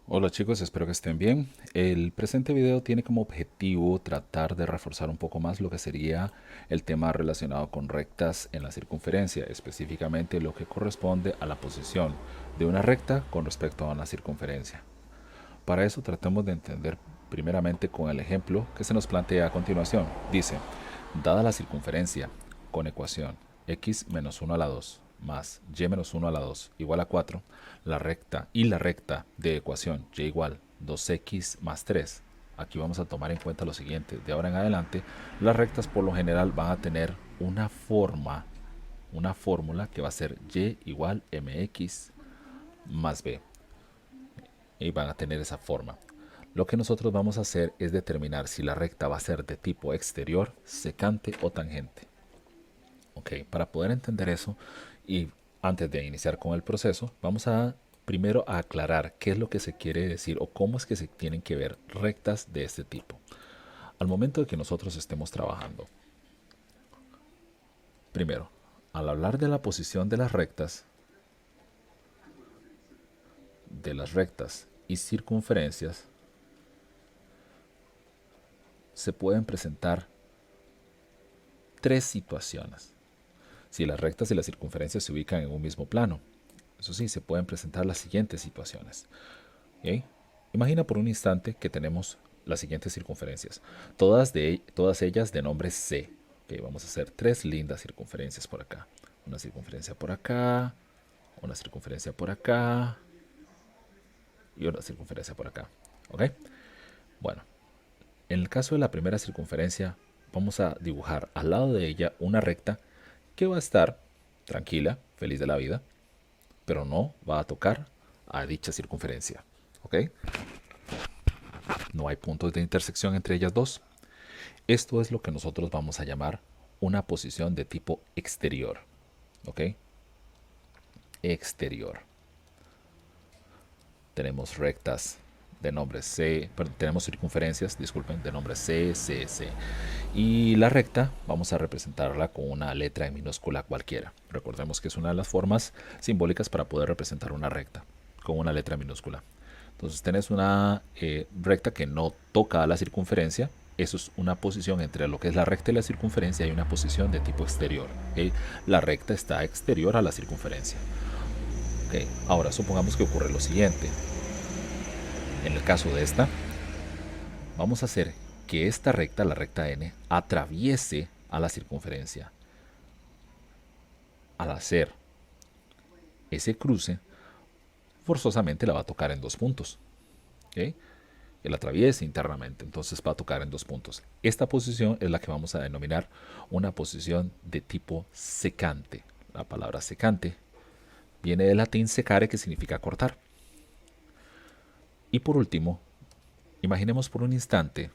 Hola chicos, espero que estén bien. El presente video tiene como objetivo tratar de reforzar un poco más lo que sería el tema relacionado con rectas en la circunferencia, específicamente lo que corresponde a la posición de una recta con respecto a una circunferencia. Para eso tratemos de entender primeramente con el ejemplo que se nos plantea a continuación. Dice, dada la circunferencia con ecuación x menos 1 a la 2 más y menos 1 a la 2 igual a 4, la recta de ecuación y igual 2x más 3. Aquí vamos a tomar en cuenta lo siguiente. De ahora en adelante, las rectas por lo general van a tener una fórmula que va a ser y igual mx más b. Y van a tener esa forma. Lo que nosotros vamos a hacer es determinar si la recta va a ser de tipo exterior, secante o tangente. Ok, para poder entender eso y antes de iniciar con el proceso, vamos a primero a aclarar qué es lo que se quiere decir o cómo es que se tienen que ver rectas de este tipo. Al momento de que nosotros estemos trabajando, primero, al hablar de la posición de las rectas y circunferencias, se pueden presentar tres situaciones. Si las rectas y las circunferencias se ubican en un mismo plano, eso sí, se pueden presentar las siguientes situaciones. ¿Okay? Imagina por un instante que tenemos las siguientes circunferencias, todas ellas de nombre C. Okay, vamos a hacer tres lindas circunferencias por acá. Una circunferencia por acá, una circunferencia por acá y una circunferencia por acá. ¿Ok? Bueno, en el caso de la primera circunferencia, vamos a dibujar al lado de ella una recta que va a estar tranquila, feliz de la vida, pero no va a tocar a dicha circunferencia. ¿Ok? No hay puntos de intersección entre ellas dos. Esto es lo que nosotros vamos a llamar una posición de tipo exterior. ¿Ok? Exterior. Tenemos rectas de nombre C, tenemos circunferencias, disculpen, de nombre C, C, C. Y la recta vamos a representarla con una letra en minúscula cualquiera. Recordemos que es una de las formas simbólicas para poder representar una recta, con una letra minúscula. Entonces tenés una recta que no toca a la circunferencia. Eso es una posición entre lo que es la recta y la circunferencia y una posición de tipo exterior. ¿Okay? La recta está exterior a la circunferencia. ¿Okay? Ahora supongamos que ocurre lo siguiente. En el caso de esta, vamos a hacer que esta recta, la recta n, atraviese a la circunferencia. Al hacer ese cruce, forzosamente la va a tocar en dos puntos. ¿Okay? Que la atraviese internamente, entonces va a tocar en dos puntos. Esta posición es la que vamos a denominar una posición de tipo secante. La palabra secante viene del latín secare, que significa cortar. Y por último, imaginemos por un instante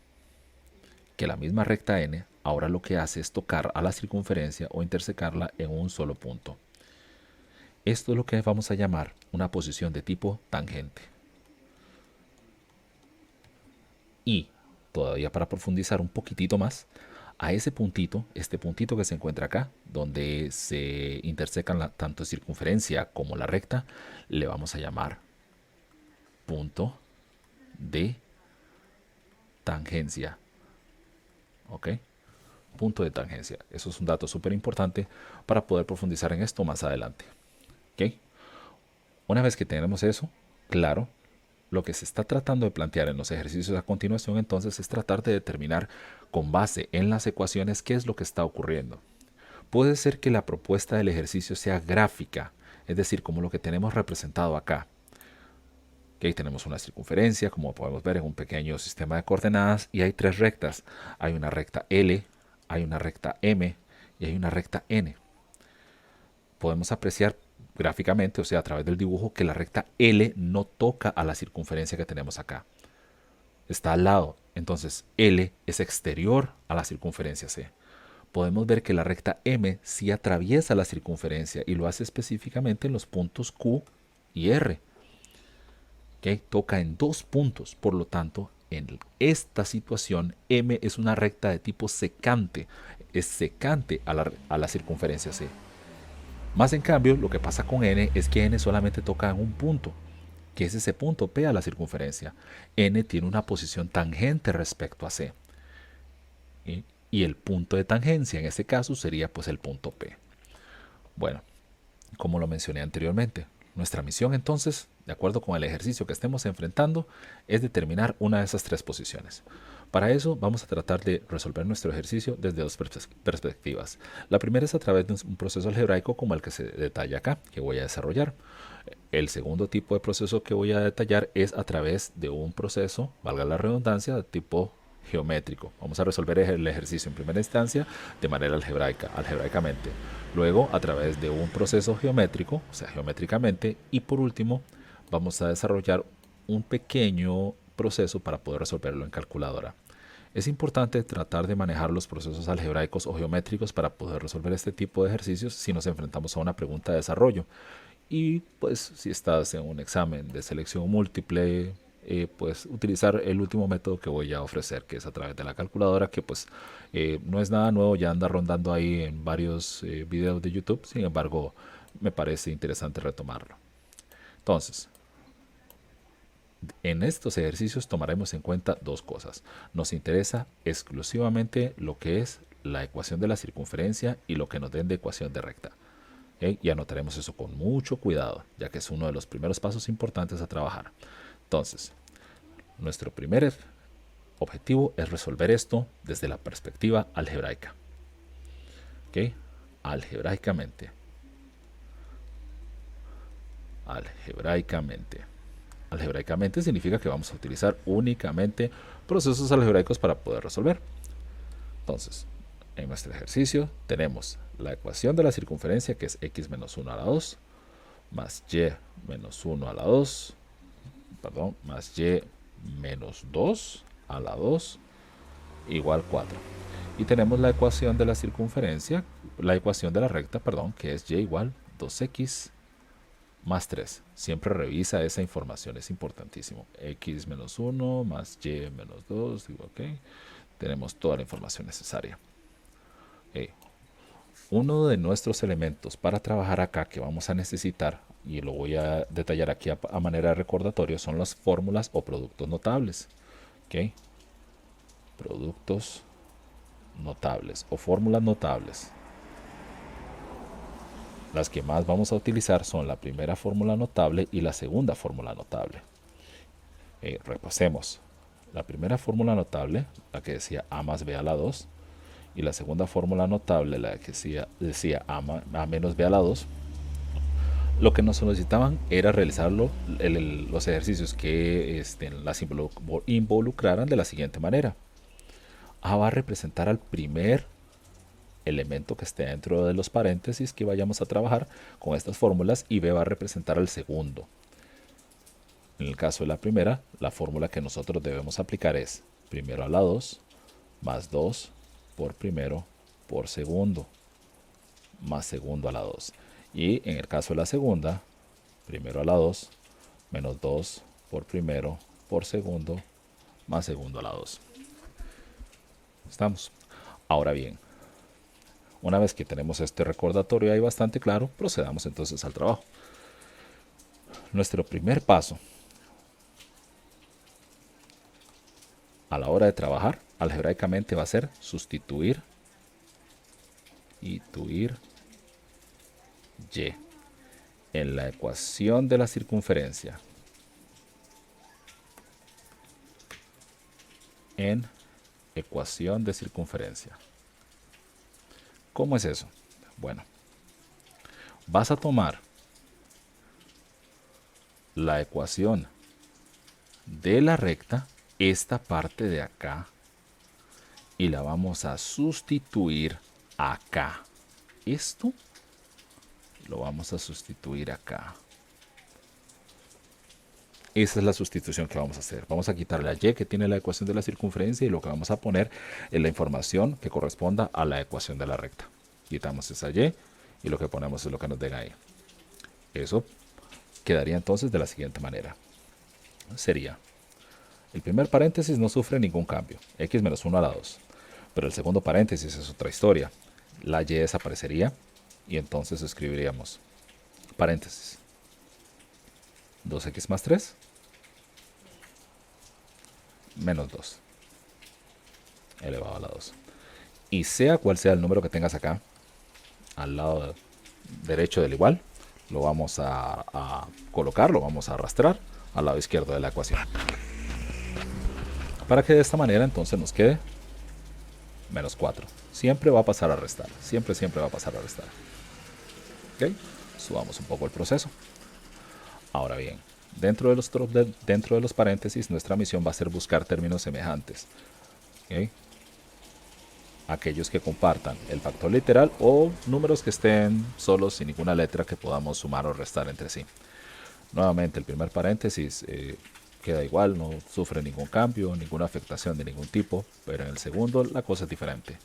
que la misma recta n ahora lo que hace es tocar a la circunferencia o intersecarla en un solo punto. Esto es lo que vamos a llamar una posición de tipo tangente. Y todavía para profundizar un poquitito más, a ese puntito, este puntito que se encuentra acá, donde se intersecan tanto circunferencia como la recta, le vamos a llamar punto de tangencia. ¿Ok? Punto de tangencia. Eso es un dato súper importante para poder profundizar en esto más adelante. ¿Ok? Una vez que tenemos eso, claro, lo que se está tratando de plantear en los ejercicios a continuación entonces es tratar de determinar con base en las ecuaciones qué es lo que está ocurriendo. Puede ser que la propuesta del ejercicio sea gráfica, es decir, como lo que tenemos representado acá. Aquí tenemos una circunferencia, como podemos ver en un pequeño sistema de coordenadas, y hay tres rectas. Hay una recta L, hay una recta M y hay una recta N. Podemos apreciar gráficamente, o sea, a través del dibujo, que la recta L no toca a la circunferencia que tenemos acá. Está al lado. Entonces, L es exterior a la circunferencia C. Podemos ver que la recta M sí atraviesa la circunferencia y lo hace específicamente en los puntos Q y R. ¿Okay? Toca en dos puntos. Por lo tanto, en esta situación, M es una recta de tipo secante. Es secante a la circunferencia C. Más en cambio, lo que pasa con n es que n solamente toca en un punto. que es ese punto P a la circunferencia. N tiene una posición tangente respecto a C. Y el punto de tangencia en este caso sería pues el punto P. Bueno, como lo mencioné anteriormente, nuestra misión entonces, de acuerdo con el ejercicio que estemos enfrentando, es determinar una de esas tres posiciones. Para eso vamos a tratar de resolver nuestro ejercicio desde dos perspectivas. La primera es a través de un proceso algebraico como el que se detalla acá, que voy a desarrollar. El segundo tipo de proceso que voy a detallar es a través de un proceso, valga la redundancia, de tipo geométrico. Vamos a resolver el ejercicio en primera instancia de manera algebraicamente. Luego a través de un proceso geométrico, o sea, geométricamente. Y por último, vamos a desarrollar un pequeño proceso para poder resolverlo en calculadora. Es importante tratar de manejar los procesos algebraicos o geométricos para poder resolver este tipo de ejercicios si nos enfrentamos a una pregunta de desarrollo. Y pues si estás en un examen de selección múltiple, pues utilizar el último método que voy a ofrecer, que es a través de la calculadora, que pues no es nada nuevo, ya anda rondando ahí en varios videos de YouTube. Sin embargo, me parece interesante retomarlo. Entonces, en estos ejercicios tomaremos en cuenta dos cosas. Nos interesa exclusivamente lo que es la ecuación de la circunferencia y lo que nos den de ecuación de recta. Y anotaremos eso con mucho cuidado, ya que es uno de los primeros pasos importantes a trabajar. Entonces, nuestro primer objetivo es resolver esto desde la perspectiva algebraica. ¿Ok? Algebraicamente. Algebraicamente. Algebraicamente significa que vamos a utilizar únicamente procesos algebraicos para poder resolver. Entonces, en nuestro ejercicio tenemos la ecuación de la circunferencia, que es x menos 1 a la 2, más y menos 1 a la 2, perdón, más y menos 2 a la 2 igual 4. Y tenemos la ecuación de la circunferencia, la ecuación de la recta, perdón, que es y igual 2x más 3. Siempre revisa esa información, es importantísimo. X menos 1 más y menos 2, digo, ok. Tenemos toda la información necesaria. Uno de nuestros elementos para trabajar acá que vamos a necesitar, y lo voy a detallar aquí a manera de recordatorio, son las fórmulas o productos notables. ¿Ok? Productos notables o fórmulas notables. Las que más vamos a utilizar son la primera fórmula notable y la segunda fórmula notable. Repasemos. La primera fórmula notable, la que decía a más b a la 2, y la segunda fórmula notable, la que decía a menos b a la 2, lo que nos solicitaban era realizar los ejercicios que las involucraran de la siguiente manera. A va a representar al primer elemento que esté dentro de los paréntesis que vayamos a trabajar con estas fórmulas y B va a representar al segundo. En el caso de la primera, la fórmula que nosotros debemos aplicar es primero a la 2 más 2 por primero por segundo más segundo a la 2. Y en el caso de la segunda, primero a la 2 menos 2 por primero por segundo más segundo a la 2. ¿Estamos? Ahora bien, una vez que tenemos este recordatorio ahí bastante claro, procedamos entonces al trabajo. Nuestro primer paso a la hora de trabajar algebraicamente va a ser sustituir y en la ecuación de la circunferencia. En ecuación de circunferencia. ¿Cómo es eso? Bueno, vas a tomar la ecuación de la recta, esta parte de acá, y la vamos a sustituir acá. Esto lo vamos a sustituir acá. Esa es la sustitución que vamos a hacer. Vamos a quitar la y que tiene la ecuación de la circunferencia y lo que vamos a poner es la información que corresponda a la ecuación de la recta. Quitamos esa y lo que ponemos es lo que nos den ahí. Eso quedaría entonces de la siguiente manera. Sería, el primer paréntesis no sufre ningún cambio, x menos 1 a la 2. Pero el segundo paréntesis es otra historia. La y desaparecería y entonces escribiríamos paréntesis. 2x más 3, menos 2, elevado a la 2. Y sea cual sea el número que tengas acá, al lado derecho del igual, lo vamos a colocar, lo vamos a arrastrar al lado izquierdo de la ecuación. Para que de esta manera entonces nos quede menos 4. Siempre va a pasar a restar. Siempre va a pasar a restar. ¿Ok? Subamos un poco el proceso. Ahora bien, dentro de los paréntesis, nuestra misión va a ser buscar términos semejantes. ¿Ok? Aquellos que compartan el factor literal o números que estén solos sin ninguna letra que podamos sumar o restar entre sí. Nuevamente, el primer paréntesis queda igual, no sufre ningún cambio, ninguna afectación de ningún tipo, pero en el segundo la cosa es diferente.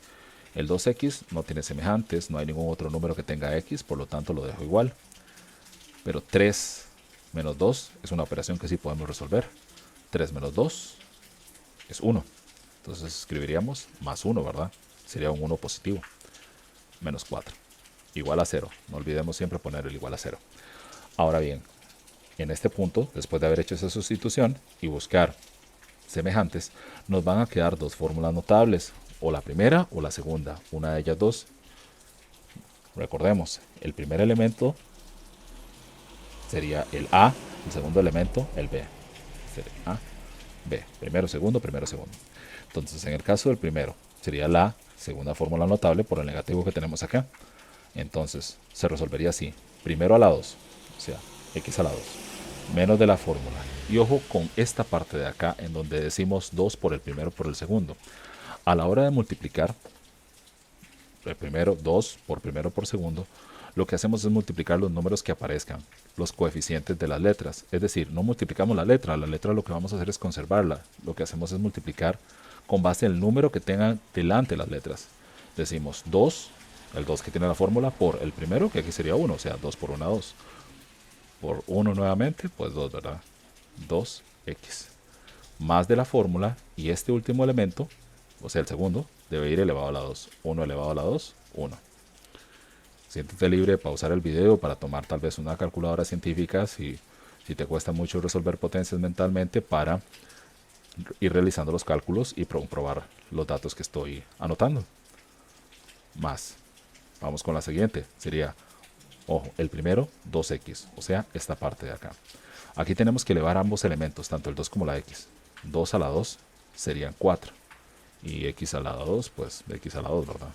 El 2x no tiene semejantes, no hay ningún otro número que tenga x, por lo tanto lo dejo igual. Pero 3 menos 2 es una operación que sí podemos resolver. 3 menos 2 es 1. Entonces escribiríamos más 1, ¿verdad? Sería un 1 positivo. Menos 4. Igual a 0. No olvidemos siempre poner el igual a 0. Ahora bien, en este punto, después de haber hecho esa sustitución y buscar semejantes, nos van a quedar dos fórmulas notables, o la primera o la segunda, una de ellas dos. Recordemos, el primer elemento sería el A, el segundo elemento el B. Sería A, B, primero, segundo, primero, segundo. Entonces, en el caso del primero, sería la segunda fórmula notable por el negativo que tenemos acá. Entonces, se resolvería así, primero a la 2, o sea, x a la 2, menos de la fórmula. Y ojo con esta parte de acá, en donde decimos 2 por el primero por el segundo. A la hora de multiplicar, el primero 2 por primero por segundo, lo que hacemos es multiplicar los números que aparezcan, los coeficientes de las letras. Es decir, no multiplicamos la letra lo que vamos a hacer es conservarla. Lo que hacemos es multiplicar con base en el número que tengan delante las letras. Decimos 2, el 2 que tiene la fórmula, por el primero, que aquí sería 1, o sea, 2 por 1, 2. Por 1 nuevamente, pues 2, ¿verdad? 2x. Más de la fórmula, y este último elemento, o sea, el segundo, debe ir elevado a la 2. 1 elevado a la 2, 1. Siéntete libre de pausar el video para tomar tal vez una calculadora científica si te cuesta mucho resolver potencias mentalmente, para ir realizando los cálculos y comprobar los datos que estoy anotando. Más. Vamos con la siguiente. Sería, ojo, el primero 2x, o sea, esta parte de acá. Aquí tenemos que elevar ambos elementos, tanto el 2 como la x. 2 a la 2 serían 4. Y x a la 2, pues x a la 2, ¿verdad?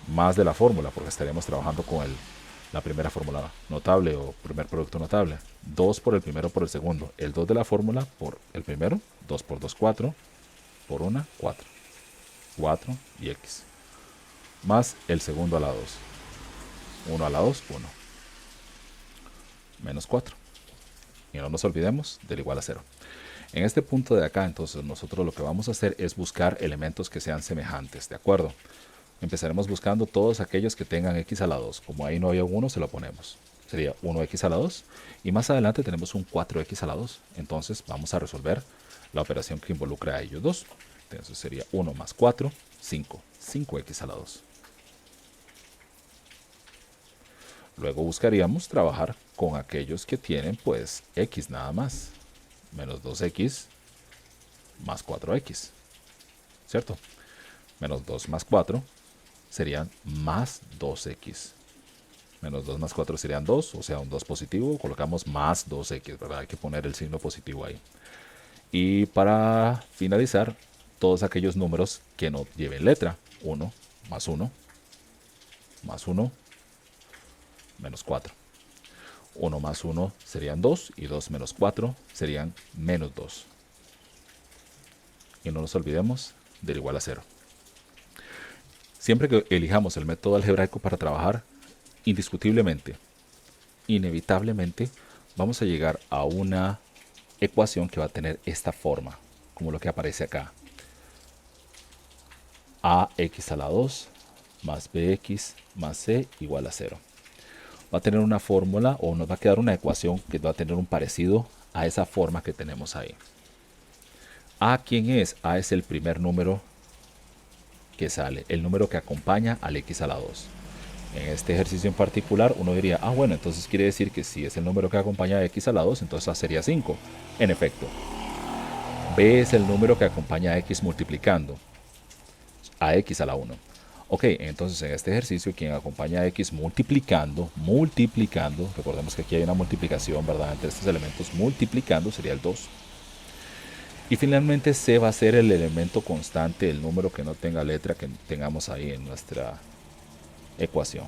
Más de la fórmula, porque estaríamos trabajando con la primera fórmula notable o primer producto notable. 2 por el primero por el segundo. El 2 de la fórmula por el primero. 2 por 2, 4. Por 1, 4. 4 y x. Más el segundo a la 2. 1 a la 2, 1. Menos 4. Y no nos olvidemos del igual a 0. En este punto de acá, entonces, nosotros lo que vamos a hacer es buscar elementos que sean semejantes, ¿de acuerdo? Empezaremos buscando todos aquellos que tengan x a la 2. Como ahí no había uno, se lo ponemos. Sería 1x a la 2. Y más adelante tenemos un 4x a la 2. Entonces vamos a resolver la operación que involucra a ellos dos. Entonces sería 1 más 4, 5. 5x a la 2. Luego buscaríamos trabajar con aquellos que tienen pues x nada más. Menos 2x más 4x. ¿Cierto? Menos 2 más 4 serían más 2x. Menos 2 más 4 serían 2, o sea, un 2 positivo. Colocamos más 2x, ¿verdad? Hay que poner el signo positivo ahí. Y para finalizar, todos aquellos números que no lleven letra. 1 más 1 más 1 menos 4. 1 más 1 serían 2 y 2 menos 4 serían menos 2. Y no nos olvidemos del igual a 0. Siempre que elijamos el método algebraico para trabajar, indiscutiblemente, inevitablemente, vamos a llegar a una ecuación que va a tener esta forma, como lo que aparece acá. Ax a la 2 más bx más c igual a 0. Va a tener una fórmula, o nos va a quedar una ecuación que va a tener un parecido a esa forma que tenemos ahí. A, ¿quién es? A es el primer número que sale, el número que acompaña al x a la 2. En este ejercicio en particular, uno diría, ah, bueno, entonces quiere decir que si es el número que acompaña a x a la 2, entonces A sería 5. En efecto, b es el número que acompaña a x multiplicando a x a la 1. Ok, entonces en este ejercicio, quien acompaña a x multiplicando, recordemos que aquí hay una multiplicación, ¿verdad? Entre estos elementos, multiplicando sería el 2. Y finalmente c va a ser el elemento constante, el número que no tenga letra que tengamos ahí en nuestra ecuación.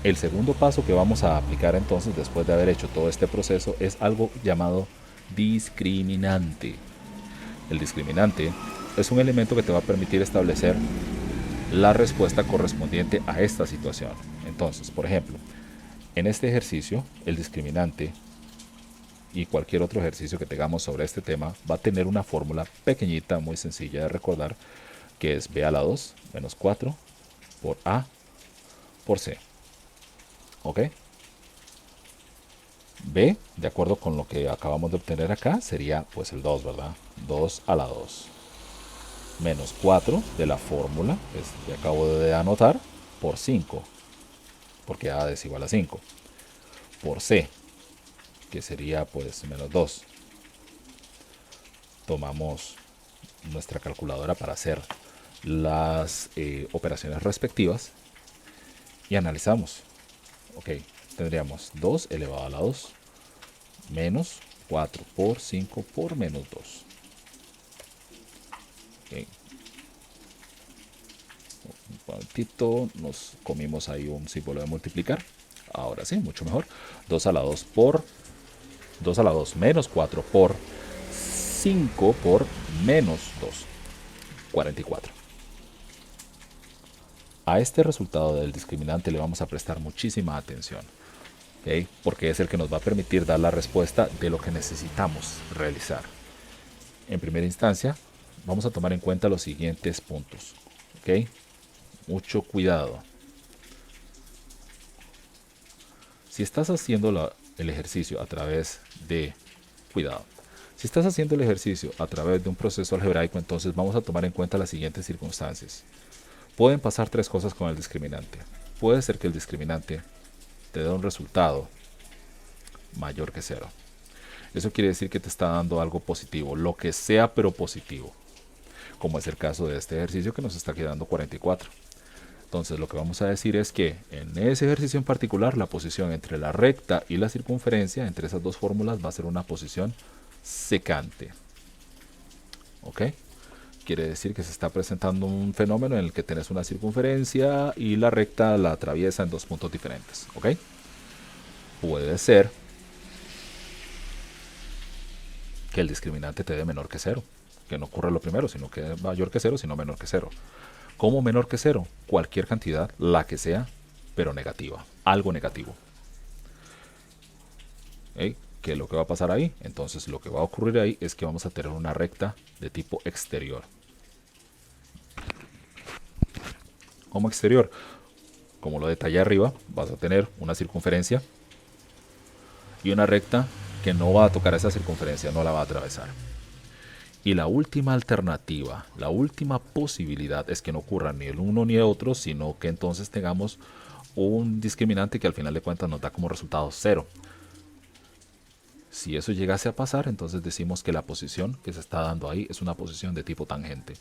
El segundo paso que vamos a aplicar entonces, después de haber hecho todo este proceso, es algo llamado discriminante. El discriminante es un elemento que te va a permitir establecer la respuesta correspondiente a esta situación. Entonces, por ejemplo, en este ejercicio, el discriminante y cualquier otro ejercicio que tengamos sobre este tema va a tener una fórmula pequeñita, muy sencilla de recordar, que es b a la 2 menos 4 por a por c. ¿Ok? B, de acuerdo con lo que acabamos de obtener acá, sería pues el 2, ¿verdad? 2 a la 2 menos 4 de la fórmula que acabo de anotar por 5, porque A es igual a 5, por C, que sería pues menos 2. Tomamos nuestra calculadora para hacer las operaciones respectivas y analizamos. Ok, tendríamos 2 elevado a la 2 menos 4 por 5 por menos 2. Okay. Un momentito, nos comimos ahí un símbolo de multiplicar. Ahora sí, mucho mejor. 2 a la 2 por 2 a la 2 menos 4 por 5 por menos 2. 44. A este resultado del discriminante le vamos a prestar muchísima atención, ¿okay? Porque es el que nos va a permitir dar la respuesta de lo que necesitamos realizar. En primera instancia, vamos a tomar en cuenta los siguientes puntos. ¿Okay? Mucho cuidado. Si estás haciendo el ejercicio a través de... Cuidado. Si estás haciendo el ejercicio a través de un proceso algebraico, entonces vamos a tomar en cuenta las siguientes circunstancias. Pueden pasar tres cosas con el discriminante. Puede ser que el discriminante te dé un resultado mayor que 0. Eso quiere decir que te está dando algo positivo, lo que sea pero positivo. Como es el caso de este ejercicio que nos está quedando 44. Entonces lo que vamos a decir es que en ese ejercicio en particular la posición entre la recta y la circunferencia, entre esas dos fórmulas, va a ser una posición secante. ¿Ok? Quiere decir que se está presentando un fenómeno en el que tenés una circunferencia y la recta la atraviesa en dos puntos diferentes. ¿Ok? Puede ser que el discriminante te dé menor que 0. Que no ocurra lo primero, sino que es mayor que 0, sino menor que 0. ¿Cómo menor que 0? Cualquier cantidad, la que sea, pero negativa. Algo negativo. ¿Eh? ¿Qué es lo que va a pasar ahí? Entonces lo que va a ocurrir ahí es que vamos a tener una recta de tipo exterior. Como exterior, como lo detallé arriba, vas a tener una circunferencia y una recta que no va a tocar esa circunferencia, no la va a atravesar. Y la última alternativa, la última posibilidad es que no ocurra ni el uno ni el otro, sino que entonces tengamos un discriminante que al final de cuentas nos da como resultado 0. Si eso llegase a pasar, entonces decimos que la posición que se está dando ahí es una posición de tipo tangente.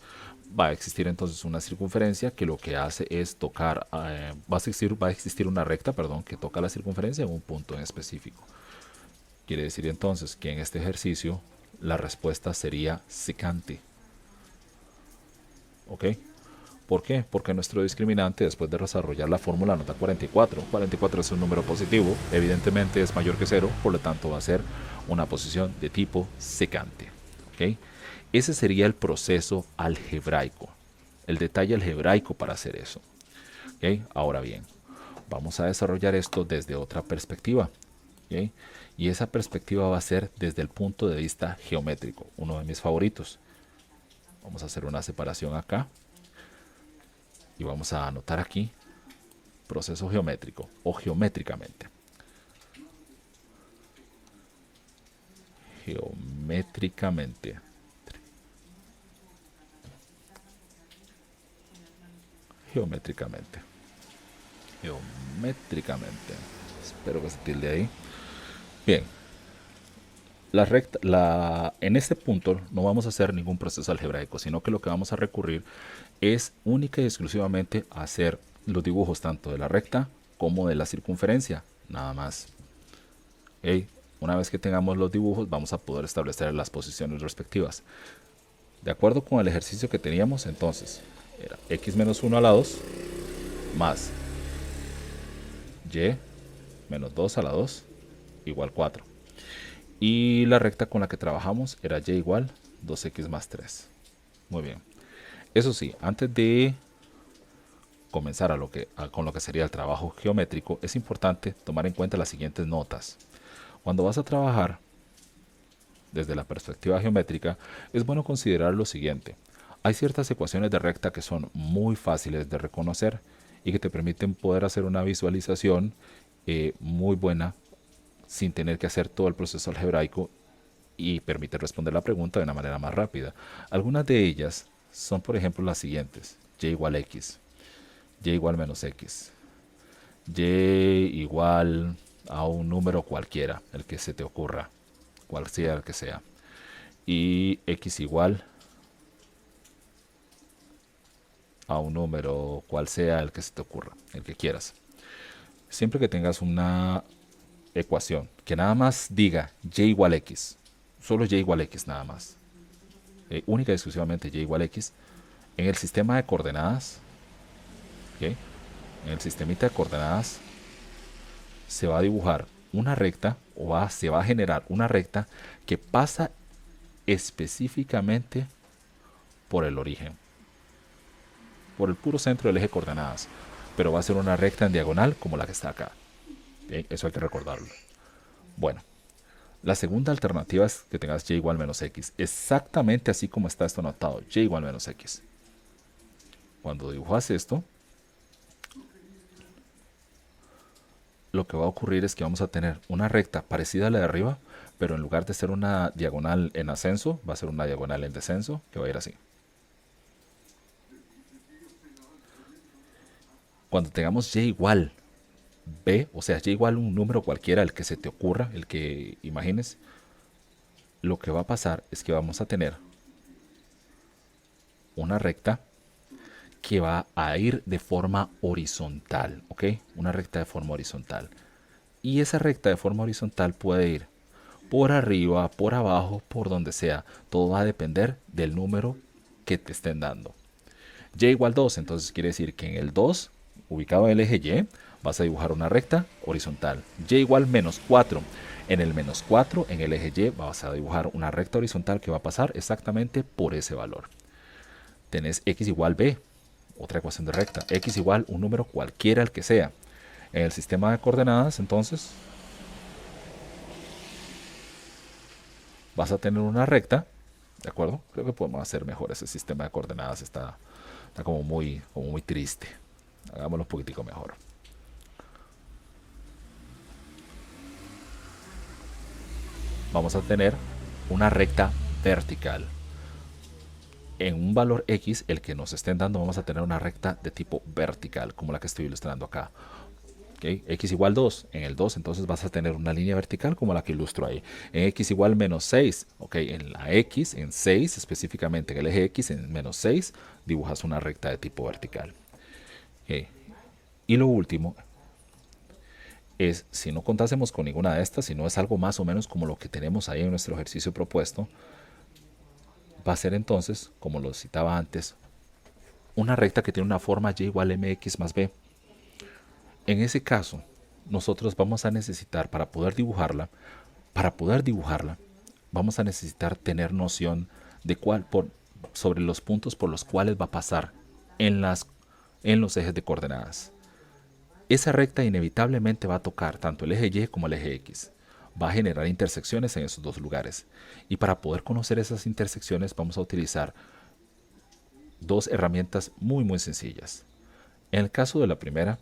Va a existir entonces una circunferencia que lo que hace es tocar, va a existir una recta, perdón, que toca la circunferencia en un punto en específico. Quiere decir entonces que en este ejercicio la respuesta sería secante. ¿Ok? ¿Por qué? Porque nuestro discriminante, después de desarrollar la fórmula, nos da 44. 44 es un número positivo, evidentemente es mayor que 0, por lo tanto va a ser una posición de tipo secante. ¿Ok? Ese sería el proceso algebraico, el detalle algebraico para hacer eso. ¿Ok? Ahora bien, vamos a desarrollar esto desde otra perspectiva. ¿Ok? Y esa perspectiva va a ser desde el punto de vista geométrico, uno de mis favoritos. Vamos a hacer una separación acá y vamos a anotar aquí proceso geométrico o geométricamente. Geométricamente. Geométricamente. geométricamente. Espero que se tilde ahí. Bien, la recta, en este punto no vamos a hacer ningún proceso algebraico, sino que lo que vamos a recurrir es única y exclusivamente a hacer los dibujos tanto de la recta como de la circunferencia, nada más. ¿Ok? Una vez que tengamos los dibujos, vamos a poder establecer las posiciones respectivas. De acuerdo con el ejercicio que teníamos, entonces, era x menos 1 a la 2 más y menos 2 a la 2 igual 4. Y la recta con la que trabajamos era y igual 2x más 3. Muy bien. Eso sí, antes de comenzar con lo que sería el trabajo geométrico, es importante tomar en cuenta las siguientes notas. Cuando vas a trabajar desde la perspectiva geométrica, es bueno considerar lo siguiente. Hay ciertas ecuaciones de recta que son muy fáciles de reconocer y que te permiten poder hacer una visualización muy buena sin tener que hacer todo el proceso algebraico y permite responder la pregunta de una manera más rápida. Algunas de ellas son, por ejemplo, las siguientes. Y igual x, y igual menos x, y igual a un número cualquiera, el que se te ocurra, cual sea el que sea, y x igual a un número cual sea el que se te ocurra, el que quieras. Siempre que tengas una ecuación que nada más diga y igual x, solo y igual x nada más, única y exclusivamente y igual x, en el sistema de coordenadas, ¿okay? En el sistemita de coordenadas se va a dibujar una recta se va a generar una recta que pasa específicamente por el origen, por el puro centro del eje de coordenadas, pero va a ser una recta en diagonal como la que está acá. ¿Okay? Eso hay que recordarlo. Bueno, la segunda alternativa es que tengas y igual menos x, exactamente así como está esto anotado, y igual menos x. Cuando dibujas esto, lo que va a ocurrir es que vamos a tener una recta parecida a la de arriba, pero en lugar de ser una diagonal en ascenso, va a ser una diagonal en descenso, que va a ir así. Cuando tengamos y igual b, o sea, y igual un número cualquiera, el que se te ocurra, el que imagines, lo que va a pasar es que vamos a tener una recta que va a ir de forma horizontal, ¿ok? Una recta de forma horizontal. Y esa recta de forma horizontal puede ir por arriba, por abajo, por donde sea. Todo va a depender del número que te estén dando. Y igual 2, entonces quiere decir que en el 2, ubicado en el eje Y, vas a dibujar una recta horizontal. Y igual menos 4. En el menos 4, en el eje Y, vas a dibujar una recta horizontal que va a pasar exactamente por ese valor. Tenés x igual b, otra ecuación de recta. X igual un número cualquiera el que sea. En el sistema de coordenadas, entonces, vas a tener una recta, ¿de acuerdo? Creo que podemos hacer mejor ese sistema de coordenadas, está como muy triste. Hagámoslo un poquitico mejor. Vamos a tener una recta vertical. En un valor x, el que nos estén dando, vamos a tener una recta de tipo vertical, como la que estoy ilustrando acá. ¿Okay? X igual 2. En el 2 entonces vas a tener una línea vertical como la que ilustro ahí. En X igual menos 6. ¿Okay? En la X, en 6 específicamente, en el eje X, en menos 6, dibujas una recta de tipo vertical. ¿Okay? Y lo último es, si no contásemos con ninguna de estas, si no es algo más o menos como lo que tenemos ahí en nuestro ejercicio propuesto, va a ser entonces, como lo citaba antes, una recta que tiene una forma y igual mx más b. En ese caso, nosotros vamos a necesitar para poder dibujarla, vamos a necesitar tener noción de sobre los puntos por los cuales va a pasar en los ejes de coordenadas. Esa recta inevitablemente va a tocar tanto el eje Y como el eje X. Va a generar intersecciones en esos dos lugares. Y para poder conocer esas intersecciones vamos a utilizar dos herramientas muy sencillas. En el caso de la primera,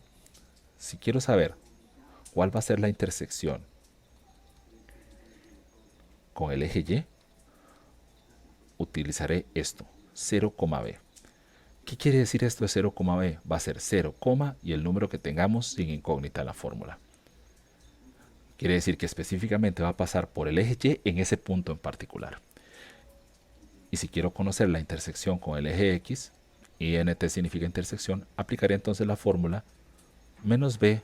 si quiero saber cuál va a ser la intersección con el eje Y, utilizaré esto, 0,b. ¿Qué quiere decir esto de 0, b? Va a ser 0, y el número que tengamos sin incógnita en la fórmula. Quiere decir que específicamente va a pasar por el eje Y en ese punto en particular. Y si quiero conocer la intersección con el eje X, y int significa intersección, aplicaré entonces la fórmula menos b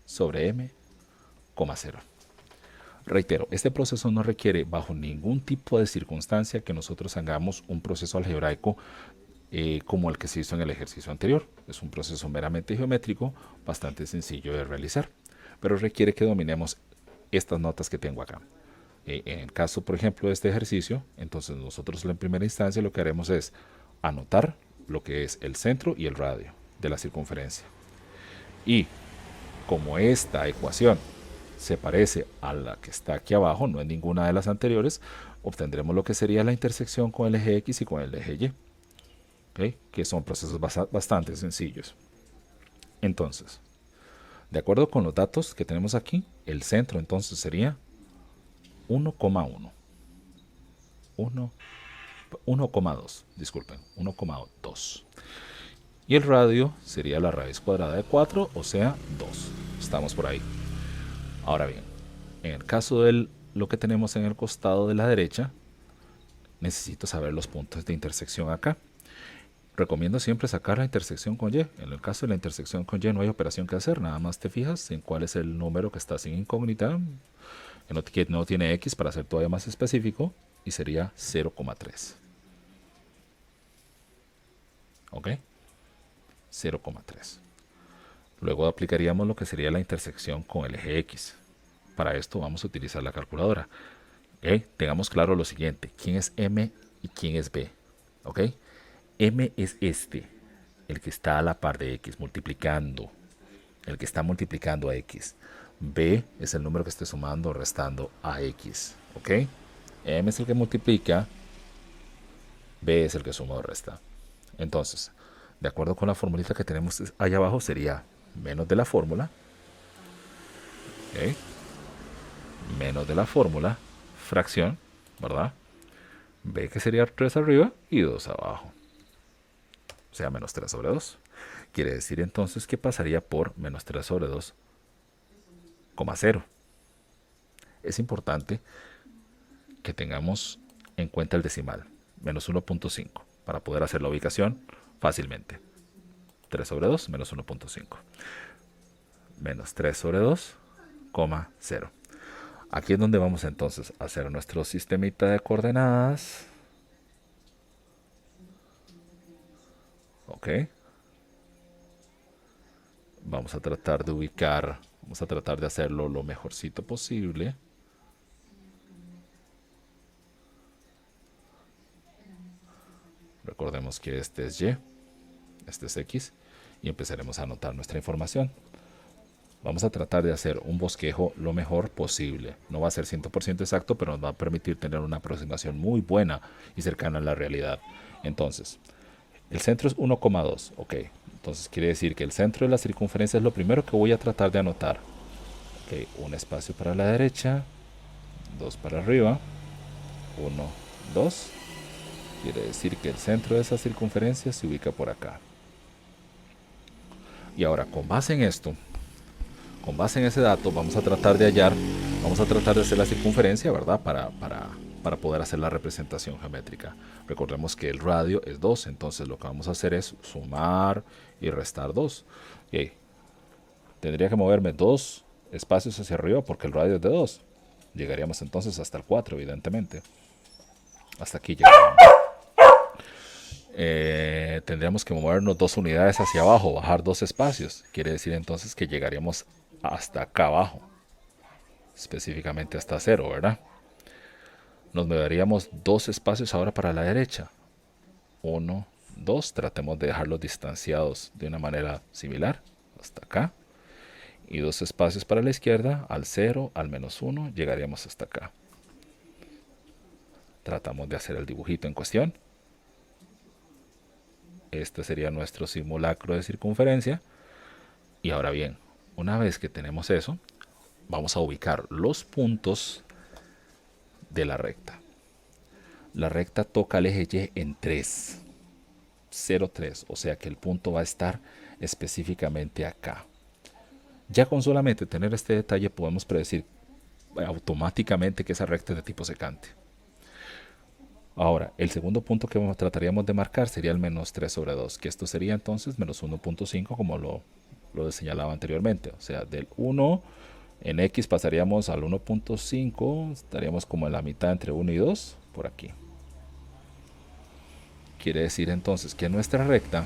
sobre m, 0. Reitero, este proceso no requiere bajo ningún tipo de circunstancia que nosotros hagamos un proceso algebraico como el que se hizo en el ejercicio anterior. Es un proceso meramente geométrico, bastante sencillo de realizar, pero requiere que dominemos estas notas que tengo acá. En el caso, por ejemplo, de este ejercicio, entonces nosotros en primera instancia lo que haremos es anotar lo que es el centro y el radio de la circunferencia. Y como esta ecuación se parece a la que está aquí abajo, no es ninguna de las anteriores, obtendremos lo que sería la intersección con el eje X y con el eje Y, ¿okay? Que son procesos bastante sencillos. Entonces, de acuerdo con los datos que tenemos aquí, el centro entonces sería 1,1. 1,2, disculpen, 1,2. Y el radio sería la raíz cuadrada de 4, o sea, 2. Estamos por ahí. Ahora bien, en el caso de lo que tenemos en el costado de la derecha, necesito saber los puntos de intersección acá. Recomiendo siempre sacar la intersección con Y. En el caso de la intersección con Y no hay operación que hacer, nada más te fijas en cuál es el número que está sin incógnita, que no tiene X para ser todavía más específico, y sería 0,3. ¿Ok? 0,3. Luego aplicaríamos lo que sería la intersección con el eje X. Para esto vamos a utilizar la calculadora. ¿Okay? Tengamos claro lo siguiente, quién es M y quién es B. ¿Ok? M es el que está a la par de X, multiplicando, el que está multiplicando a X. B es el número que esté sumando o restando a X. ¿Ok? M es el que multiplica, B es el que suma o resta. Entonces, de acuerdo con la formulita que tenemos ahí abajo, sería menos de la fórmula, ¿okay? Menos de la fórmula, fracción, ¿verdad? B que sería 3 arriba y 2 abajo. O sea, menos 3 sobre 2. Quiere decir entonces que pasaría por menos 3 sobre 2, 0. Es importante que tengamos en cuenta el decimal, menos 1.5, para poder hacer la ubicación fácilmente. 3 sobre 2 menos 1.5. Menos 3 sobre 2, 0. Aquí es donde vamos entonces a hacer nuestro sistemita de coordenadas. Ok. Vamos a tratar de ubicar, vamos a tratar de hacerlo lo mejorcito posible. Recordemos que este es Y, este es X, y empezaremos a anotar nuestra información. Vamos a tratar de hacer un bosquejo lo mejor posible. No va a ser 100% exacto, pero nos va a permitir tener una aproximación muy buena y cercana a la realidad. Entonces, el centro es 1,2. Ok, entonces quiere decir que el centro de la circunferencia es lo primero que voy a tratar de anotar. Ok, un espacio para la derecha, 2 para arriba, 1, 2. Quiere decir que el centro de esa circunferencia se ubica por acá. Y ahora, con base en esto, con base en ese dato, vamos a tratar de hallar, vamos a tratar de hacer la circunferencia, ¿verdad? Para poder hacer la representación geométrica. Recordemos que el radio es 2, entonces lo que vamos a hacer es sumar y restar 2. Okay. Tendría que moverme 2 espacios hacia arriba porque el radio es de 2. Llegaríamos entonces hasta el 4, evidentemente. Hasta aquí llegaríamos. Tendríamos que movernos 2 unidades hacia abajo, bajar 2 espacios. Quiere decir entonces que llegaríamos hasta acá abajo, específicamente hasta 0, ¿verdad? Nos moveríamos 2 espacios ahora para la derecha. 1, 2, tratemos de dejarlos distanciados de una manera similar, hasta acá. Y 2 espacios para la izquierda, al 0, al menos 1, llegaríamos hasta acá. Tratamos de hacer el dibujito en cuestión. Este sería nuestro simulacro de circunferencia. Y ahora bien, una vez que tenemos eso, vamos a ubicar los puntos de la recta. La recta toca el eje Y en 3. 0,3, o sea que el punto va a estar específicamente acá. Ya con solamente tener este detalle podemos predecir automáticamente que esa recta es de tipo secante. Ahora, el segundo punto que trataríamos de marcar sería el menos 3 sobre 2, que esto sería entonces menos 1.5 como lo señalaba anteriormente. O sea, del 1 en x pasaríamos al 1.5, estaríamos como en la mitad entre 1 y 2, por aquí. Quiere decir entonces que nuestra recta,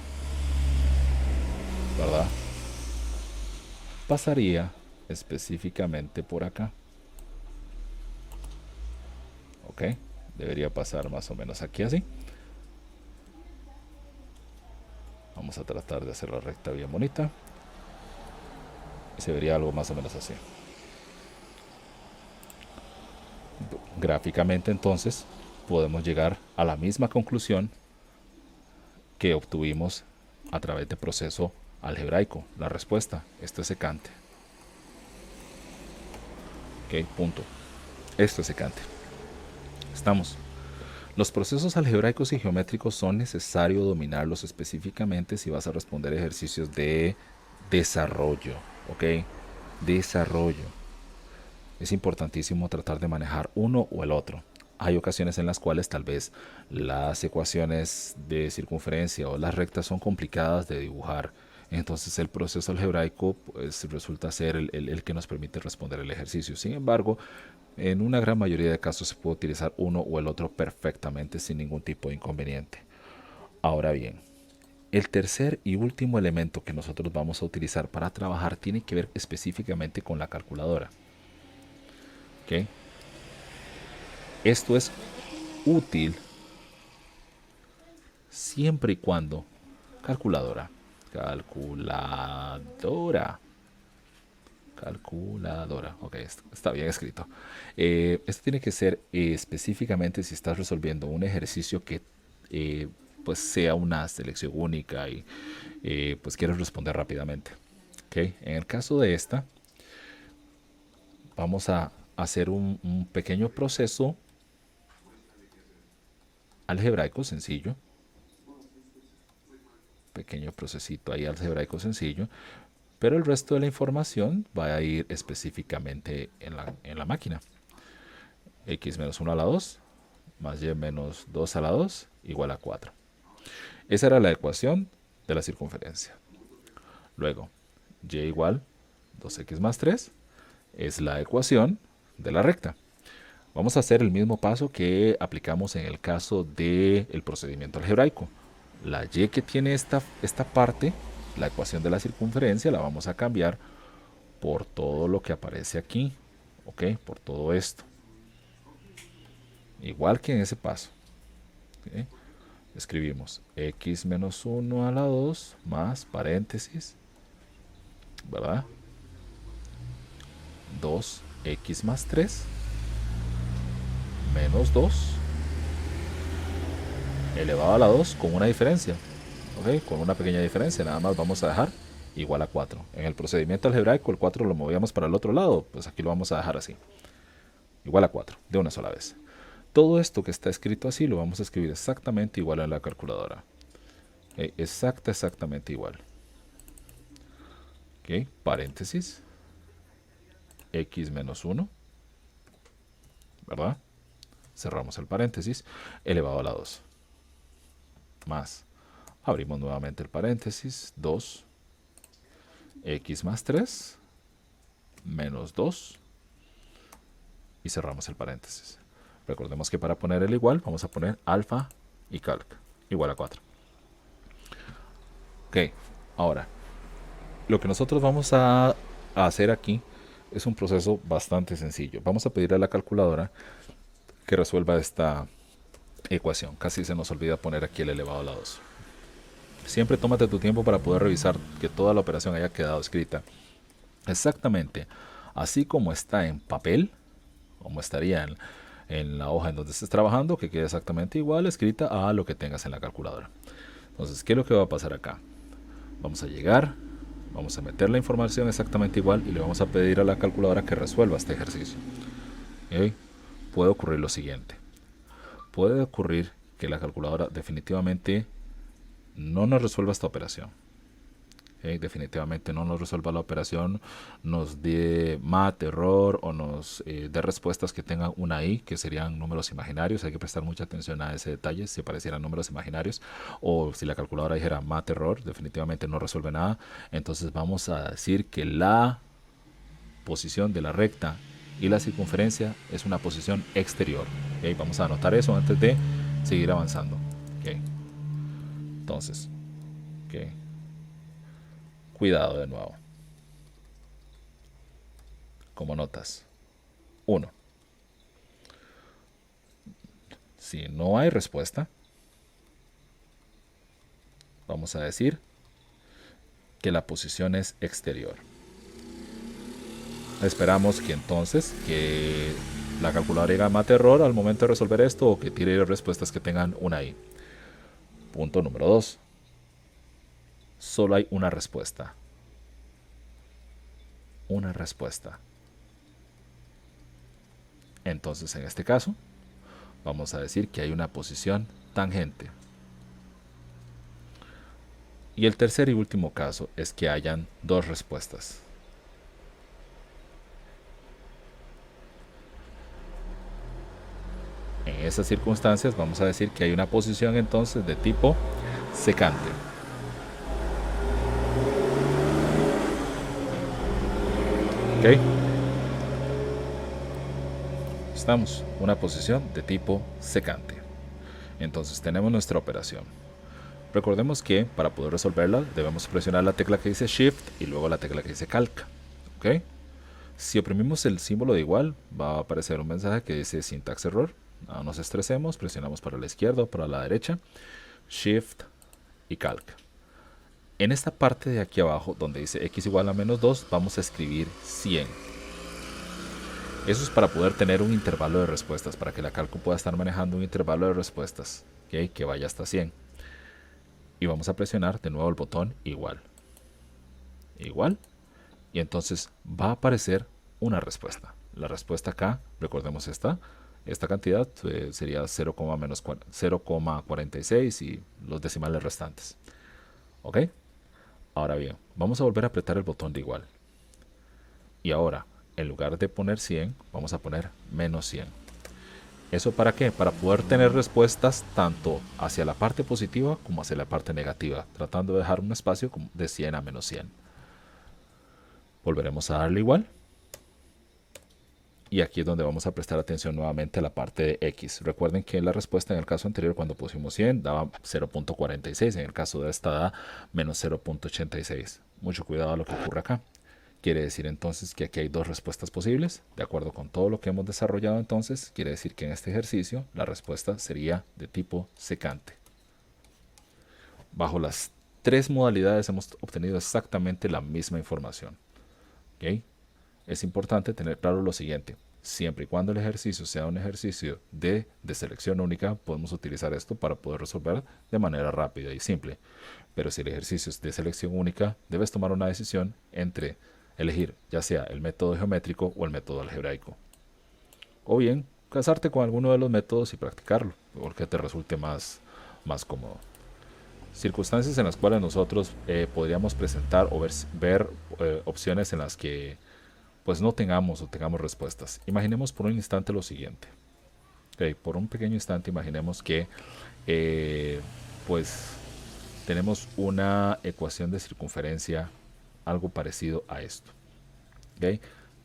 ¿verdad?, pasaría específicamente por acá. ¿Ok? Debería pasar más o menos aquí así. Vamos a tratar de hacer la recta bien bonita. Y se vería algo más o menos así. Gráficamente entonces podemos llegar a la misma conclusión que obtuvimos a través del proceso algebraico. La respuesta, esto es secante. Ok, punto. Esto es secante. Estamos. Los procesos algebraicos y geométricos son necesarios dominarlos específicamente si vas a responder ejercicios de desarrollo. Ok, desarrollo. Es importantísimo tratar de manejar uno o el otro. Hay ocasiones en las cuales tal vez las ecuaciones de circunferencia o las rectas son complicadas de dibujar. Entonces el proceso algebraico pues, resulta ser el que nos permite responder el ejercicio. Sin embargo, en una gran mayoría de casos se puede utilizar uno o el otro perfectamente sin ningún tipo de inconveniente. Ahora bien, el tercer y último elemento que nosotros vamos a utilizar para trabajar tiene que ver específicamente con la calculadora. ¿Okay? Esto es útil siempre y cuando calculadora, ok, está bien escrito. Esto tiene que ser específicamente si estás resolviendo un ejercicio que pues sea una selección única y pues quieres responder rápidamente. ¿Okay? En el caso de esta, vamos a hacer un pequeño proceso algebraico sencillo. Pequeño procesito ahí algebraico sencillo. Pero el resto de la información va a ir específicamente en la máquina. X menos 1 a la 2 más y menos 2 a la 2 igual a 4. Esa era la ecuación de la circunferencia. Luego, y igual 2x más 3 es la ecuación de la recta. Vamos a hacer el mismo paso que aplicamos en el caso del procedimiento algebraico. La y que tiene esta parte, la ecuación de la circunferencia, la vamos a cambiar por todo lo que aparece aquí, ¿ok? Por todo esto. Igual que en ese paso. ¿Okay? Escribimos x menos 1 a la 2 más paréntesis, ¿verdad? 2x más 3 menos 2 elevado a la 2 con una diferencia, ¿ok? Con una pequeña diferencia, nada más vamos a dejar igual a 4. En el procedimiento algebraico el 4 lo movíamos para el otro lado, pues aquí lo vamos a dejar así. Igual a 4, de una sola vez. Todo esto que está escrito así lo vamos a escribir exactamente igual en la calculadora. Exactamente igual. ¿Ok? Paréntesis. X menos 1. ¿Verdad? Cerramos el paréntesis. Elevado a la 2. Más. Abrimos nuevamente el paréntesis. 2. X más 3. Menos 2. Y cerramos el paréntesis. Recordemos que para poner el igual vamos a poner alfa y calc igual a 4. Ok, ahora lo que nosotros vamos a hacer aquí es un proceso bastante sencillo. Vamos a pedirle a la calculadora que resuelva esta ecuación. Casi se nos olvida poner aquí el elevado a la 2. Siempre tómate tu tiempo para poder revisar que toda la operación haya quedado escrita exactamente así como está en papel, como estaría en la hoja en donde estés trabajando, que quede exactamente igual escrita a lo que tengas en la calculadora. Entonces, ¿qué es lo que va a pasar acá? Vamos a llegar, vamos a meter la información exactamente igual y le vamos a pedir a la calculadora que resuelva este ejercicio. ¿Okay? Puede ocurrir lo siguiente. Puede ocurrir que la calculadora definitivamente no nos resuelva esta operación. Definitivamente no nos resuelva la operación, nos dé mate, error o nos dé respuestas que tengan una i, que serían números imaginarios. Hay que prestar mucha atención a ese detalle, si aparecieran números imaginarios o si la calculadora dijera mate, error, definitivamente no resuelve nada. Entonces vamos a decir que la posición de la recta y la circunferencia es una posición exterior. Vamos a anotar eso antes de seguir avanzando. Entonces, cuidado de nuevo. Como notas. 1. Si no hay respuesta, vamos a decir que la posición es exterior. Esperamos que entonces que la calculadora diga mate error al momento de resolver esto o que tire respuestas que tengan una i. Punto número 2. Solo hay una respuesta. Una respuesta. Entonces, en este caso, vamos a decir que hay una posición tangente. Y el tercer y último caso es que hayan dos respuestas. En esas circunstancias vamos a decir que hay una posición entonces de tipo secante. ¿Ok? Estamos una posición de tipo secante. Entonces tenemos nuestra operación. Recordemos que para poder resolverla debemos presionar la tecla que dice Shift y luego la tecla que dice Calc. ¿Ok? Si oprimimos el símbolo de igual, va a aparecer un mensaje que dice Syntax Error. No nos estresemos, presionamos para la izquierda o para la derecha, Shift y Calc. En esta parte de aquí abajo, donde dice x igual a menos 2, vamos a escribir 100. Eso es para poder tener un intervalo de respuestas, para que la calco pueda estar manejando un intervalo de respuestas, que vaya hasta 100. Y vamos a presionar de nuevo el botón igual. Igual. Y entonces va a aparecer una respuesta. La respuesta acá, recordemos esta cantidad sería 0,46 y los decimales restantes. ¿Ok? Ahora bien, vamos a volver a apretar el botón de igual. Y ahora, en lugar de poner 100, vamos a poner menos 100. ¿Eso para qué? Para poder tener respuestas tanto hacia la parte positiva como hacia la parte negativa, tratando de dejar un espacio de 100 a menos 100. Volveremos a darle igual. Y aquí es donde vamos a prestar atención nuevamente a la parte de X. Recuerden que la respuesta en el caso anterior cuando pusimos 100 daba 0.46. En el caso de esta da menos 0.86. Mucho cuidado a lo que ocurre acá. Quiere decir entonces que aquí hay dos respuestas posibles. De acuerdo con todo lo que hemos desarrollado entonces, quiere decir que en este ejercicio la respuesta sería de tipo secante. Bajo las tres modalidades hemos obtenido exactamente la misma información. ¿Okay? Es importante tener claro lo siguiente. Siempre y cuando el ejercicio sea un ejercicio de selección única, podemos utilizar esto para poder resolver de manera rápida y simple. Pero si el ejercicio es de selección única, debes tomar una decisión entre elegir ya sea el método geométrico o el método algebraico. O bien, casarte con alguno de los métodos y practicarlo, porque te resulte más cómodo. Circunstancias en las cuales nosotros podríamos presentar o ver opciones en las que pues no tengamos o tengamos respuestas. Imaginemos por un instante lo siguiente. Por un pequeño instante imaginemos que pues tenemos una ecuación de circunferencia algo parecido a esto.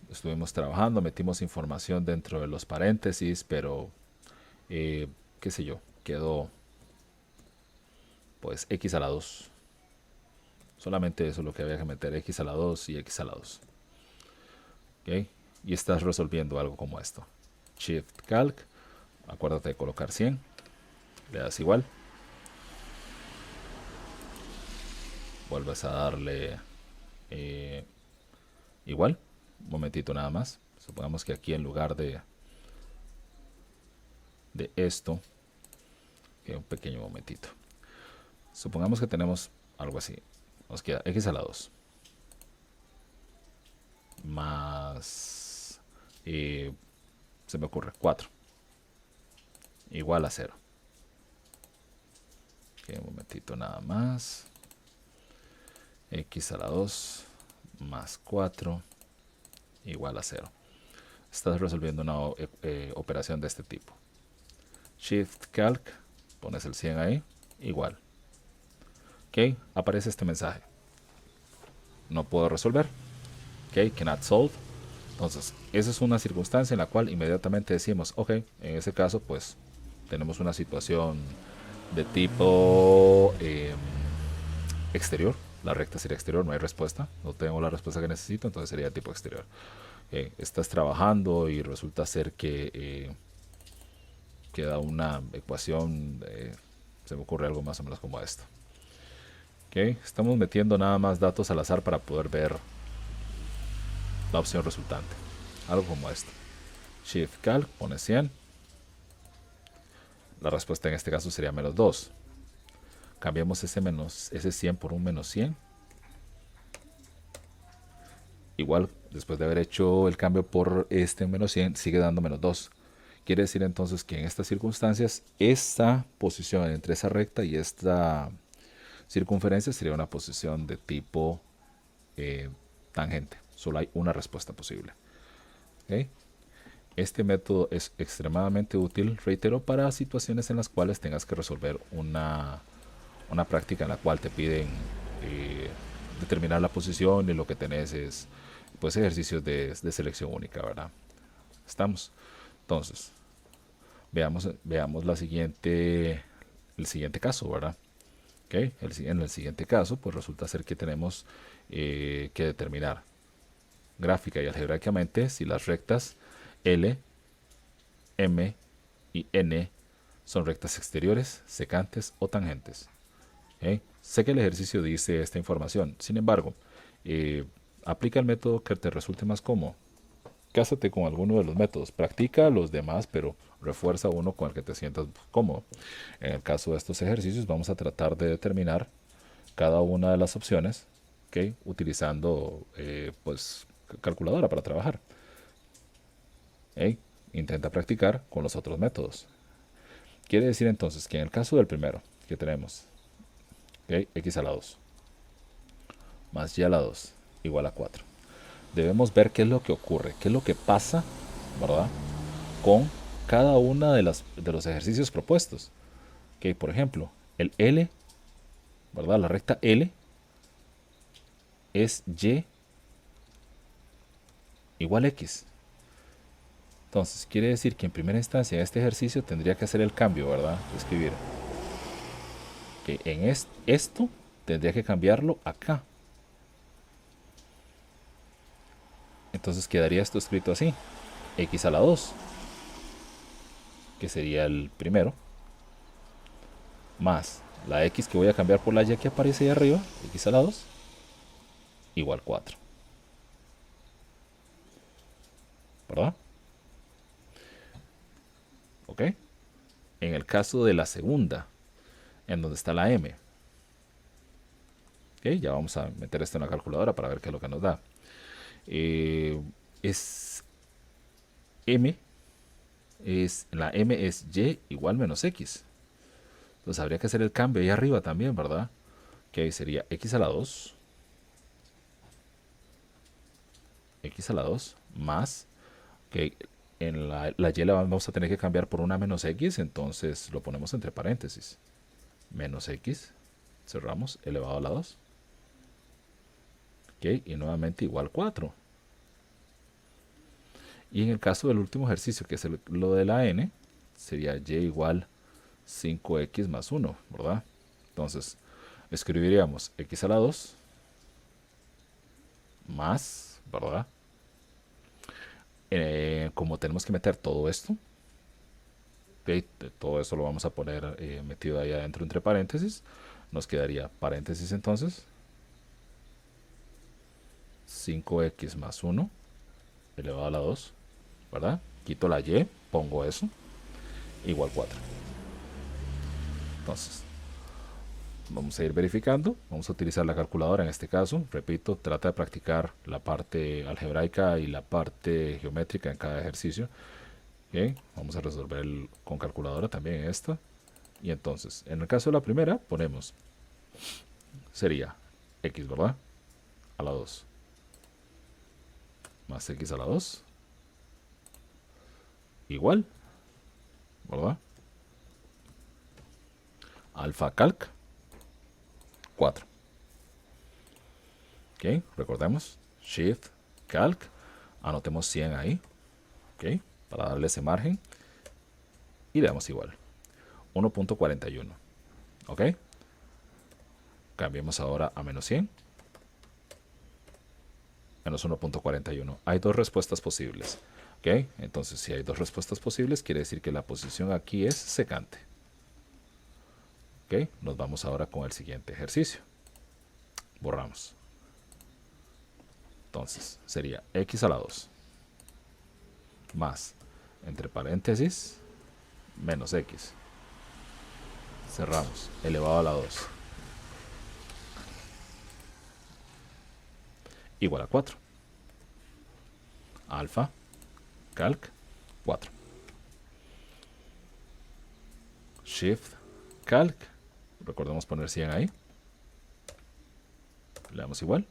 Estuvimos trabajando, metimos información dentro de los paréntesis, pero qué sé yo, quedó pues x a la 2. Solamente eso es lo que había que meter, x a la 2 y x a la 2. Y estás resolviendo algo como esto. Shift Calc, acuérdate de colocar 100, le das igual, vuelves a darle igual, un momentito nada más. Supongamos que aquí en lugar de esto, un pequeño momentito, supongamos que tenemos algo así, nos queda x a la 2 más se me ocurre 4 igual a 0. Un momentito nada más. X a la 2 más 4 igual a 0. Estás resolviendo una operación de este tipo. Shift Calc, pones el 100 ahí, igual. Ok, aparece este mensaje. No puedo resolver. Ok, cannot solve. Entonces, esa es una circunstancia en la cual inmediatamente decimos, ok, en ese caso, pues tenemos una situación de tipo exterior. La recta sería exterior, no hay respuesta. No tengo la respuesta que necesito, entonces sería de tipo exterior. Estás trabajando y resulta ser que queda una ecuación, se me ocurre algo más o menos como esto. Estamos metiendo nada más datos al azar para poder ver la opción resultante. Algo como esto. Shift Calc, pone 100. La respuesta en este caso sería menos 2. Cambiamos ese 100 por un menos 100. Igual, después de haber hecho el cambio por este menos 100, sigue dando menos 2. Quiere decir entonces que en estas circunstancias, esta posición entre esa recta y esta circunferencia sería una posición de tipo tangente. Solo hay una respuesta posible. ¿Okay? Este método es extremadamente útil, reitero, para situaciones en las cuales tengas que resolver una práctica en la cual te piden determinar la posición y lo que tenés es pues ejercicios de selección única, ¿verdad? Estamos. Entonces, veamos el siguiente caso, ¿verdad? Okay. En el siguiente caso, pues resulta ser que tenemos que determinar gráfica y algebraicamente si las rectas L, M y N son rectas exteriores, secantes o tangentes. ¿Okay? Sé que el ejercicio dice esta información, sin embargo, aplica el método que te resulte más cómodo. Cásate con alguno de los métodos, practica los demás, pero refuerza uno con el que te sientas cómodo. En el caso de estos ejercicios vamos a tratar de determinar cada una de las opciones, ¿okay? Utilizando pues calculadora para trabajar. ¿Okay? Intenta practicar con los otros métodos. Quiere decir entonces que en el caso del primero que tenemos, ¿okay? X a la 2 más Y a la 2 igual a 4. Debemos ver qué es lo que ocurre, qué es lo que pasa, ¿verdad? Con cada una de los ejercicios propuestos. Okay, por ejemplo, el L, ¿verdad? La recta L es Y igual a X. Entonces, quiere decir que en primera instancia en este ejercicio tendría que hacer el cambio, ¿verdad? De escribir. Que en esto tendría que cambiarlo acá. Entonces quedaría esto escrito así. X a la 2, que sería el primero, más la X que voy a cambiar por la Y que aparece ahí arriba, X a la 2, igual 4. ¿Verdad? ¿Ok? En el caso de la segunda, en donde está la M. ¿Ok? Ya vamos a meter esto en la calculadora para ver qué es lo que nos da. La M es Y igual menos X. Entonces habría que hacer el cambio ahí arriba también, ¿verdad? Que ahí sería X a la 2. X a la 2 más que en la Y la vamos a tener que cambiar por una menos X, entonces lo ponemos entre paréntesis. Menos X, cerramos, elevado a la 2. Ok, y nuevamente igual 4. Y en el caso del último ejercicio, que es lo de la N, sería Y igual 5X más 1, ¿verdad? Entonces, escribiríamos X a la 2 más, ¿verdad? Como tenemos que meter todo esto, ¿okay? Todo eso lo vamos a poner metido ahí adentro entre paréntesis. Nos quedaría paréntesis entonces 5x más 1 elevado a la 2, ¿verdad? Quito la y, pongo eso, igual 4. Entonces, vamos a ir verificando. Vamos a utilizar la calculadora en este caso. Repito, trata de practicar la parte algebraica y la parte geométrica en cada ejercicio. Bien, vamos a resolver con calculadora también esta. Y entonces, en el caso de la primera, ponemos, sería x, ¿verdad? A la 2 más x a la 2 igual, ¿verdad? Alfa calc 4. Ok, recordemos, shift calc, anotemos 100 ahí, ok, para darle ese margen, y le damos igual, 1.41, ok. Cambiemos ahora a menos 100, menos 1.41. Hay dos respuestas posibles, ok. Entonces, si hay dos respuestas posibles, quiere decir que la posición aquí es secante. Ok, nos vamos ahora con el siguiente ejercicio. Borramos. Entonces, sería x a la 2 más, entre paréntesis, menos x. Cerramos, elevado a la 2. Igual a 4. Alfa, calc, 4. Shift, calc. Recordemos poner 100 ahí. Le damos igual.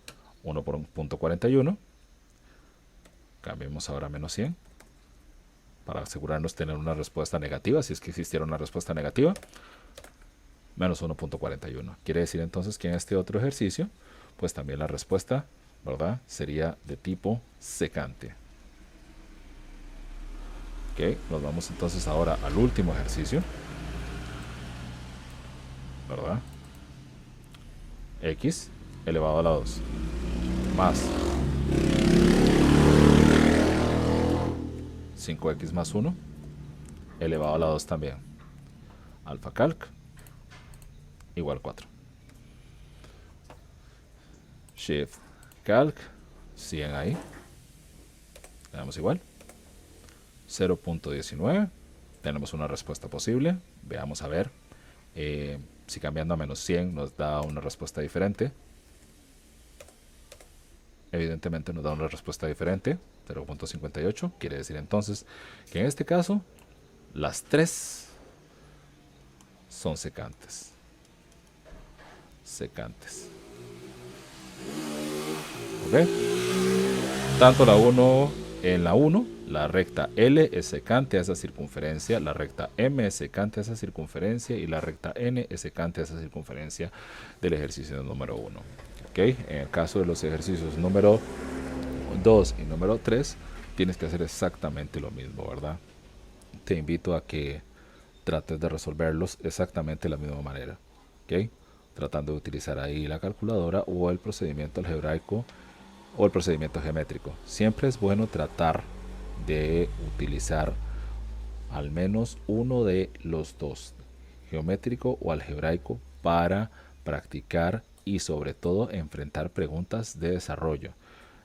1.41. Cambiemos ahora a menos 100. Para asegurarnos de tener una respuesta negativa, si es que existiera una respuesta negativa. Menos 1.41. Quiere decir entonces que en este otro ejercicio, pues también la respuesta, ¿verdad?, sería de tipo secante. Ok, nos vamos entonces ahora al último ejercicio, ¿verdad? X elevado a la 2 más 5x más 1 elevado a la 2 también. Alfa calc igual 4. Shift calc 100 ahí. Le damos igual. 0.19. Tenemos una respuesta posible. Veamos a ver si cambiando a menos 100 nos da una respuesta diferente. Evidentemente nos da una respuesta diferente. 0.58. Quiere decir entonces que en este caso las tres son secantes. Secantes. ¿Ok? Tanto la 1 en la 1, la recta L es secante a esa circunferencia, la recta M es secante a esa circunferencia y la recta N es secante a esa circunferencia del ejercicio número 1. ¿Ok? En el caso de los ejercicios número 2 y número 3, tienes que hacer exactamente lo mismo, ¿verdad? Te invito a que trates de resolverlos exactamente de la misma manera, ¿ok? Tratando de utilizar ahí la calculadora o el procedimiento algebraico o el procedimiento geométrico. Siempre es bueno tratar de utilizar al menos uno de los dos, geométrico o algebraico, para practicar y sobre todo enfrentar preguntas de desarrollo.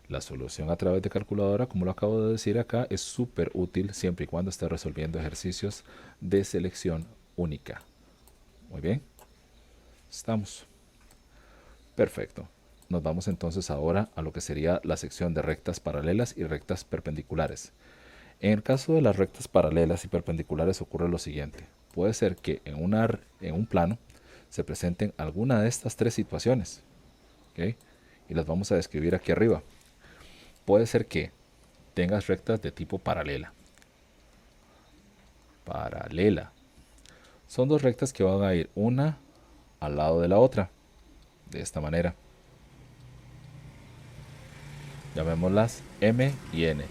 La solución a través de calculadora, como lo acabo de decir acá, es súper útil siempre y cuando esté resolviendo ejercicios de selección única. Muy bien. Estamos. Perfecto. Nos vamos entonces ahora a lo que sería la sección de rectas paralelas y rectas perpendiculares. En el caso de las rectas paralelas y perpendiculares ocurre lo siguiente. Puede ser que en un plano se presenten alguna de estas tres situaciones, ¿okay? Y las vamos a describir aquí arriba. Puede ser que tengas rectas de tipo paralela. Paralela. Son dos rectas que van a ir una al lado de la otra, de esta manera. Llamémoslas M y N.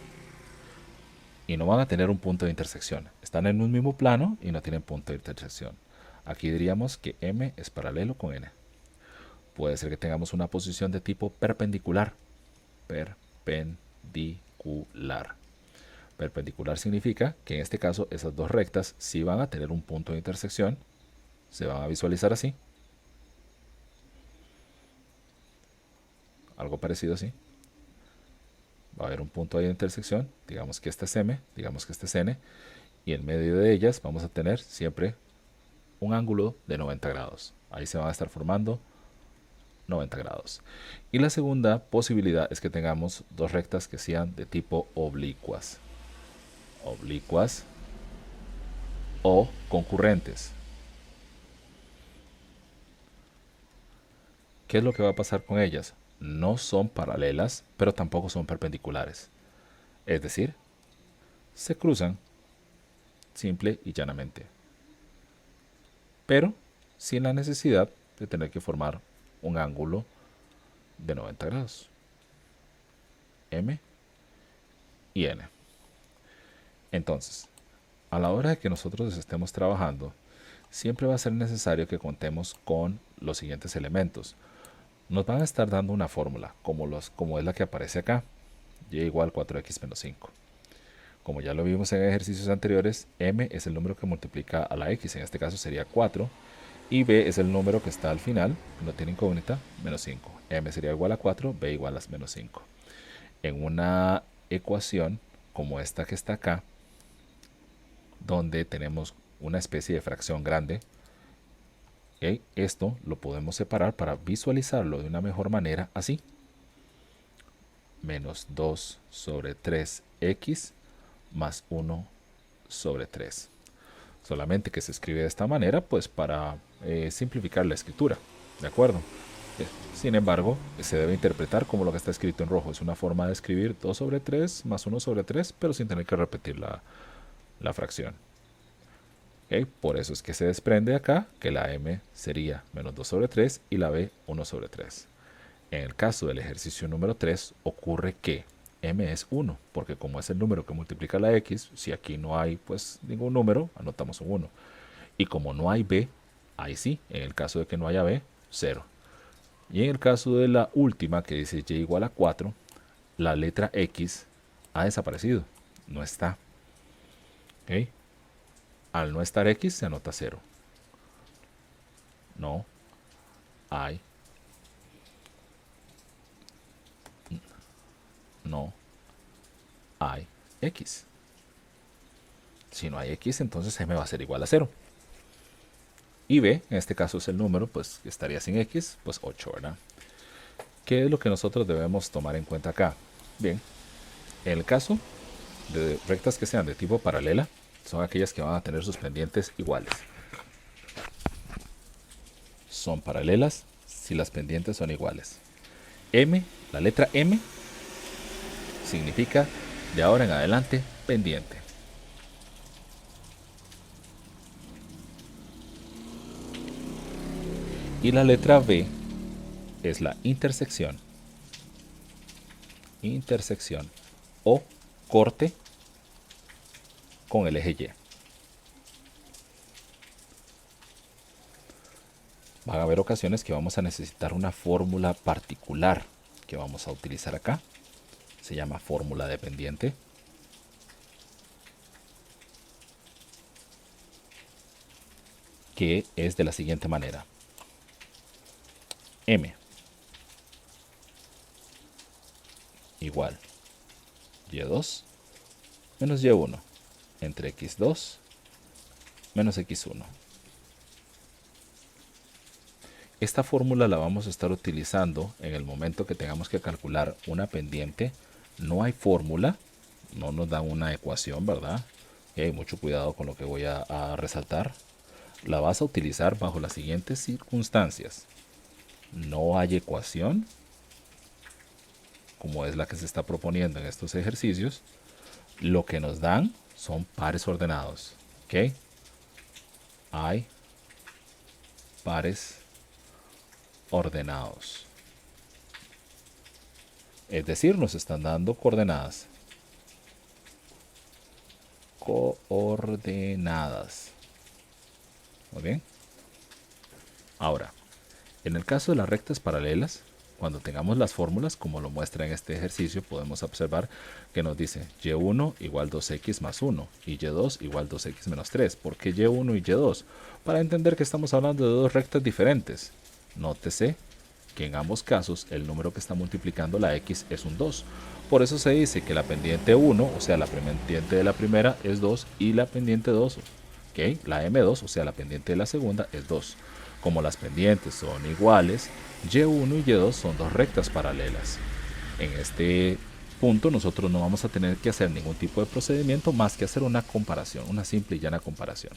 Y no van a tener un punto de intersección. Están en un mismo plano y no tienen punto de intersección. Aquí diríamos que M es paralelo con N. Puede ser que tengamos una posición de tipo perpendicular. Perpendicular. Perpendicular significa que en este caso esas dos rectas sí van a tener un punto de intersección. Se van a visualizar así. Algo parecido así. Va a haber un punto ahí de intersección. Digamos que este es M, digamos que este es N. Y en medio de ellas vamos a tener siempre un ángulo de 90 grados. Ahí se van a estar formando 90 grados. Y la segunda posibilidad es que tengamos dos rectas que sean de tipo oblicuas. Oblicuas o concurrentes. ¿qué es lo que va a pasar con ellas? No son paralelas, pero tampoco son perpendiculares. Es decir, se cruzan simple y llanamente, pero sin la necesidad de tener que formar un ángulo de 90 grados. M y N. Entonces, a la hora de que nosotros estemos trabajando, siempre va a ser necesario que contemos con los siguientes elementos. Nos van a estar dando una fórmula, como es la que aparece acá, y igual 4x menos 5. Como ya lo vimos en ejercicios anteriores, m es el número que multiplica a la x, en este caso sería 4, y b es el número que está al final, no tiene incógnita, menos 5. M sería igual a 4, b igual a menos 5. En una ecuación como esta que está acá, donde tenemos una especie de fracción grande, esto lo podemos separar para visualizarlo de una mejor manera así. Menos 2 sobre 3x más 1 sobre 3. Solamente que se escribe de esta manera pues para simplificar la escritura, ¿de acuerdo? Sin embargo, se debe interpretar como lo que está escrito en rojo. Es una forma de escribir 2 sobre 3 más 1 sobre 3, pero sin tener que repetir la fracción. Por eso es que se desprende acá que la m sería menos 2 sobre 3 y la b 1 sobre 3. En el caso del ejercicio número 3 ocurre que m es 1, porque como es el número que multiplica la x, si aquí no hay pues ningún número, anotamos un 1. Y como no hay b, ahí sí, en el caso de que no haya b, 0. Y en el caso de la última, que dice y igual a 4, la letra x ha desaparecido, no está. Al no estar x se anota 0. No hay. No hay x. Si no hay x, entonces m va a ser igual a 0. Y b, en este caso es el número, pues estaría sin x, pues 8, ¿verdad? ¿Qué es lo que nosotros debemos tomar en cuenta acá? Bien, en el caso de rectas que sean de tipo paralela, son aquellas que van a tener sus pendientes iguales. Son paralelas si las pendientes son iguales. M, la letra M, significa de ahora en adelante pendiente. Y la letra B es la intersección. Intersección o corte con el eje Y. Van a haber ocasiones que vamos a necesitar una fórmula particular que vamos a utilizar acá. Se llama fórmula de pendiente. Que es de la siguiente manera. M igual y2 menos y1 entre x2 menos x1. Esta fórmula la vamos a estar utilizando en el momento que tengamos que calcular una pendiente. No hay fórmula, no nos dan una ecuación, ¿verdad? Y hay mucho cuidado con lo que voy a resaltar. La vas a utilizar bajo las siguientes circunstancias. No hay ecuación, como es la que se está proponiendo en estos ejercicios. Lo que nos dan son pares ordenados. ¿Ok? Hay pares ordenados. Es decir, nos están dando coordenadas. Coordenadas. Muy bien. Ahora, en el caso de las rectas paralelas, cuando tengamos las fórmulas, como lo muestra en este ejercicio, podemos observar que nos dice y1 igual 2x más 1 y y2 igual 2x menos 3. ¿Por qué y1 y y2? Para entender que estamos hablando de dos rectas diferentes. Nótese que en ambos casos el número que está multiplicando la x es un 2. Por eso se dice que la pendiente 1, o sea la pendiente de la primera, es 2 y la pendiente 2, la m2, o sea la pendiente de la segunda, es 2. Como las pendientes son iguales, y1 y y2 son dos rectas paralelas. En este punto nosotros no vamos a tener que hacer ningún tipo de procedimiento más que hacer una comparación, una simple y llana comparación.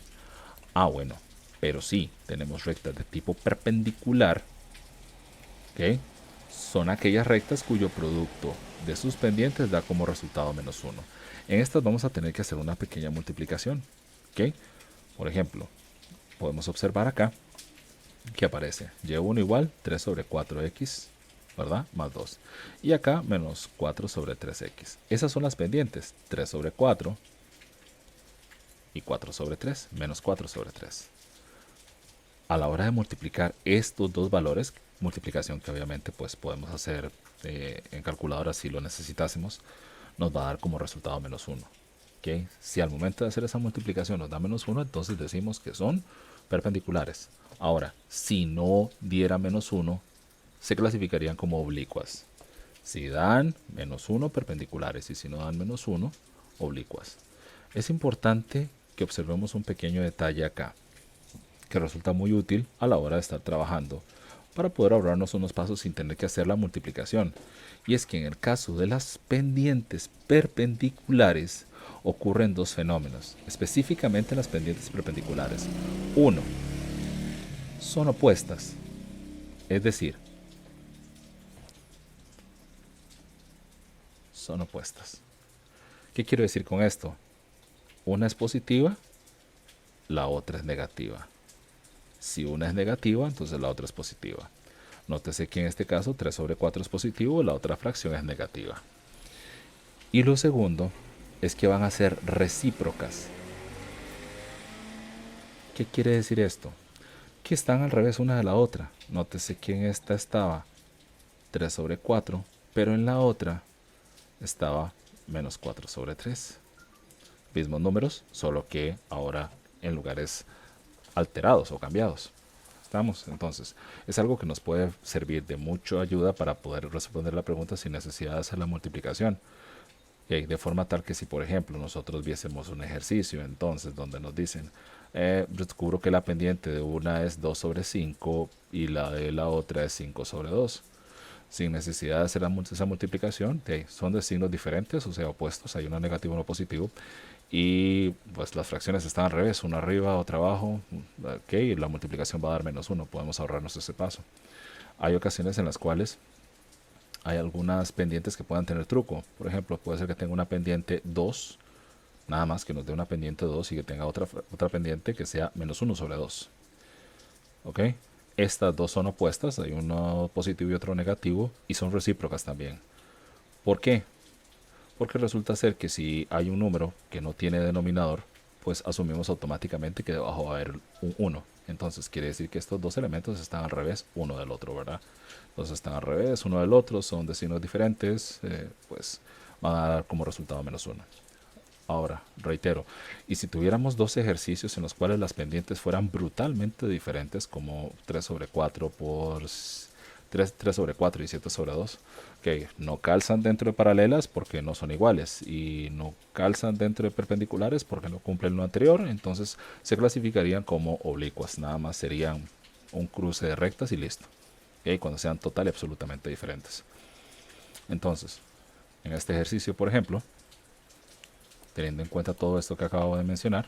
Bueno, pero sí tenemos rectas de tipo perpendicular. ¿Ok? Son aquellas rectas cuyo producto de sus pendientes da como resultado -1. En estas vamos a tener que hacer una pequeña multiplicación. ¿Ok? Por ejemplo, podemos observar acá que aparece y1 igual 3 sobre 4x, ¿verdad? Más 2. Y acá menos 4 sobre 3x. Esas son las pendientes, 3 sobre 4 y 4 sobre 3, menos 4 sobre 3. A la hora de multiplicar estos dos valores, multiplicación que obviamente pues podemos hacer en calculadora si lo necesitásemos, nos va a dar como resultado -1. ¿Okay? Si al momento de hacer esa multiplicación nos da -1, entonces decimos que son perpendiculares. Ahora, si no diera -1, se clasificarían como oblicuas. Si dan -1, perpendiculares, y si no dan -1, oblicuas. Es importante que observemos un pequeño detalle acá, que resulta muy útil a la hora de estar trabajando para poder ahorrarnos unos pasos sin tener que hacer la multiplicación. Y es que en el caso de las pendientes perpendiculares ocurren dos fenómenos, específicamente las pendientes perpendiculares. Uno, son opuestas, es decir, son opuestas. ¿Qué quiero decir con esto? Una es positiva, la otra es negativa. Si una es negativa, entonces la otra es positiva. Nótese que en este caso 3 sobre 4 es positivo, la otra fracción es negativa. Y lo segundo es que van a ser recíprocas. ¿Qué quiere decir esto? Que están al revés una de la otra. Nótese que en esta estaba 3 sobre 4, pero en la otra estaba menos 4 sobre 3. Mismos números, solo que ahora en lugares alterados o cambiados. ¿Estamos? Entonces, es algo que nos puede servir de mucha ayuda para poder responder la pregunta sin necesidad de hacer la multiplicación. De forma tal que si, por ejemplo, nosotros viésemos un ejercicio, entonces, donde nos dicen, descubro que la pendiente de una es 2 sobre 5 y la de la otra es 5 sobre 2. Sin necesidad de hacer esa multiplicación, son de signos diferentes, o sea, opuestos, hay uno negativo y uno positivo, y pues las fracciones están al revés, una arriba, otra abajo, ok, la multiplicación va a dar -1, podemos ahorrarnos ese paso. Hay ocasiones en las cuales hay algunas pendientes que puedan tener truco. Por ejemplo, puede ser que tenga una pendiente 2, nada más que nos dé una pendiente 2 y que tenga otra pendiente que sea -1 sobre 2. ¿Ok? Estas dos son opuestas, hay uno positivo y otro negativo, y son recíprocas también. ¿Por qué? Porque resulta ser que si hay un número que no tiene denominador, pues asumimos automáticamente que debajo va a haber un 1. Entonces quiere decir que estos dos elementos están al revés uno del otro, ¿verdad? Entonces están al revés uno del otro, son de signos diferentes, pues van a dar como resultado -1. Ahora, reitero, y si tuviéramos dos ejercicios en los cuales las pendientes fueran brutalmente diferentes, como 3 sobre 4 por 3 sobre 4 y 7 sobre 2, que no calzan dentro de paralelas porque no son iguales, y no calzan dentro de perpendiculares porque no cumplen lo anterior, entonces se clasificarían como oblicuas, nada más serían un cruce de rectas y listo, cuando sean total y absolutamente diferentes. Entonces, en este ejercicio, por ejemplo, teniendo en cuenta todo esto que acabo de mencionar,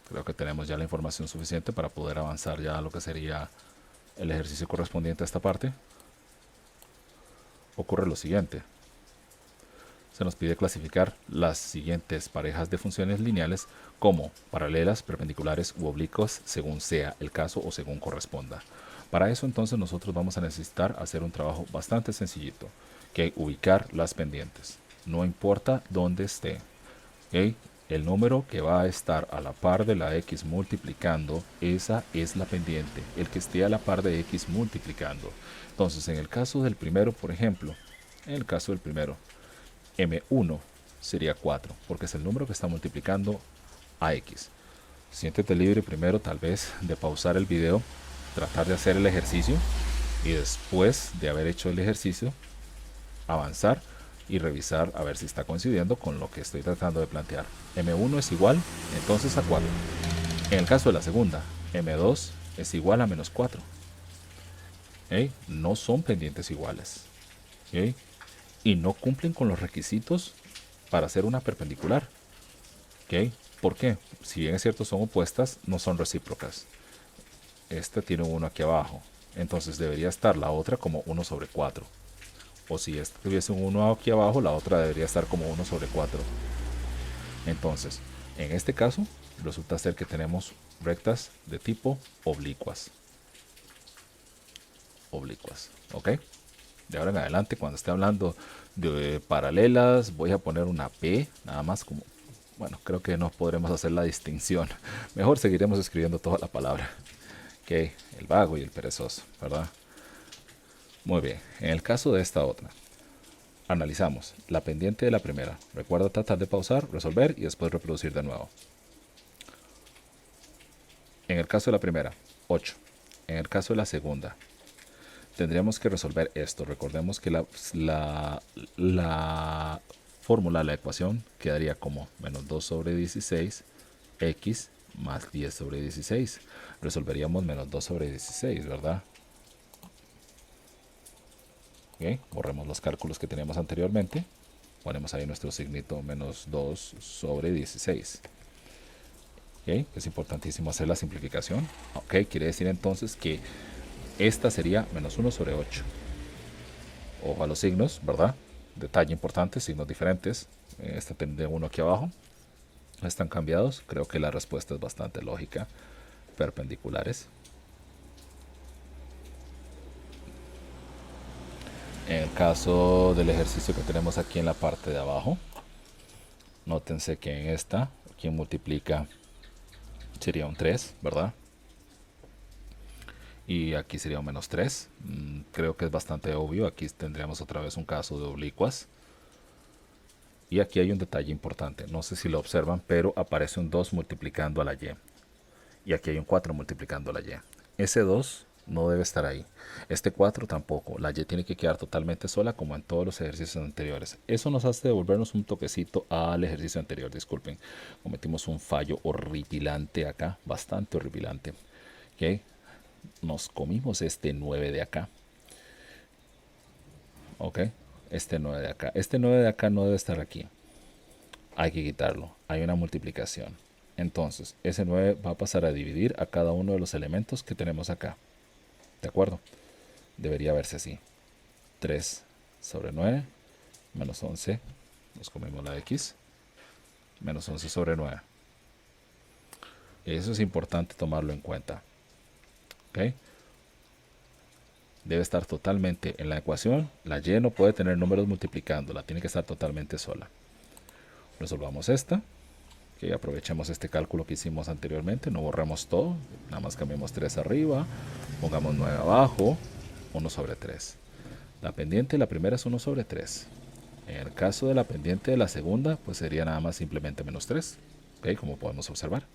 creo que tenemos ya la información suficiente para poder avanzar ya a lo que sería el ejercicio correspondiente a esta parte. Ocurre lo siguiente. Se nos pide clasificar las siguientes parejas de funciones lineales como paralelas, perpendiculares u oblicuas, según sea el caso o según corresponda. Para eso entonces nosotros vamos a necesitar hacer un trabajo bastante sencillito, que es ubicar las pendientes. No importa dónde esté. El número que va a estar a la par de la x multiplicando, esa es la pendiente, el que esté a la par de x multiplicando. Entonces, en el caso del primero, por ejemplo, en el caso del primero, m1 sería 4, porque es el número que está multiplicando a x. Siéntete libre primero, tal vez, de pausar el video, tratar de hacer el ejercicio, y después de haber hecho el ejercicio, avanzar y revisar a ver si está coincidiendo con lo que estoy tratando de plantear. M1 es igual entonces a 4. En el caso de la segunda, M2 es igual a -4. No son pendientes iguales. Y no cumplen con los requisitos para hacer una perpendicular. ¿Por qué? Si bien es cierto son opuestas, no son recíprocas. Este tiene uno aquí abajo. Entonces debería estar la otra como 1 sobre 4. O si esta tuviese un 1 aquí abajo, la otra debería estar como 1 sobre 4. Entonces, en este caso, resulta ser que tenemos rectas de tipo oblicuas. Oblicuas, ¿ok? De ahora en adelante, cuando esté hablando de paralelas, voy a poner una P, nada más como, bueno, creo que no podremos hacer la distinción. Mejor seguiremos escribiendo toda la palabra. Ok, el vago y el perezoso, ¿verdad? Muy bien, en el caso de esta otra, analizamos la pendiente de la primera. Recuerda tratar de pausar, resolver y después reproducir de nuevo. En el caso de la primera, 8. En el caso de la segunda, tendríamos que resolver esto. Recordemos que la fórmula, la ecuación, quedaría como menos 2 sobre 16 x más 10 sobre 16. Resolveríamos menos 2 sobre 16, ¿verdad? Okay, borremos los cálculos que teníamos anteriormente. Ponemos ahí nuestro signito menos 2 sobre 16. Okay, es importantísimo hacer la simplificación. Ok, quiere decir entonces que esta sería menos 1 sobre 8. Ojo a los signos, ¿verdad? Detalle importante, signos diferentes. Esta tendría uno aquí abajo. Están cambiados. Creo que la respuesta es bastante lógica. Perpendiculares. En el caso del ejercicio que tenemos aquí en la parte de abajo, nótense que en esta, quien multiplica sería un 3, ¿verdad? Y aquí sería un menos 3. Creo que es bastante obvio. Aquí tendríamos otra vez un caso de oblicuas. Y aquí hay un detalle importante. No sé si lo observan, pero aparece un 2 multiplicando a la y. Y aquí hay un 4 multiplicando a la y. Ese 2 no debe estar ahí. Este 4 tampoco. La y tiene que quedar totalmente sola como en todos los ejercicios anteriores. Eso nos hace devolvernos un toquecito al ejercicio anterior. Disculpen. Cometimos un fallo horripilante acá. Bastante horripilante. ¿Okay? Nos comimos este 9 de acá. ¿Ok? Este 9 de acá. Este 9 de acá no debe estar aquí. Hay que quitarlo. Hay una multiplicación. Entonces, ese 9 va a pasar a dividir a cada uno de los elementos que tenemos acá. ¿De acuerdo? Debería verse así. 3 sobre 9 menos 11. Nos comemos la x. Menos 11 sobre 9. Eso es importante tomarlo en cuenta. ¿Ok? Debe estar totalmente en la ecuación. La y no puede tener números multiplicándola. Tiene que estar totalmente sola. Resolvamos esta. Okay, aprovechemos este cálculo que hicimos anteriormente. No borramos todo. Nada más cambiamos 3 arriba. Pongamos 9 abajo. 1 sobre 3. La pendiente de la primera es 1 sobre 3. En el caso de la pendiente de la segunda, pues sería nada más simplemente menos 3. Okay, como podemos observar.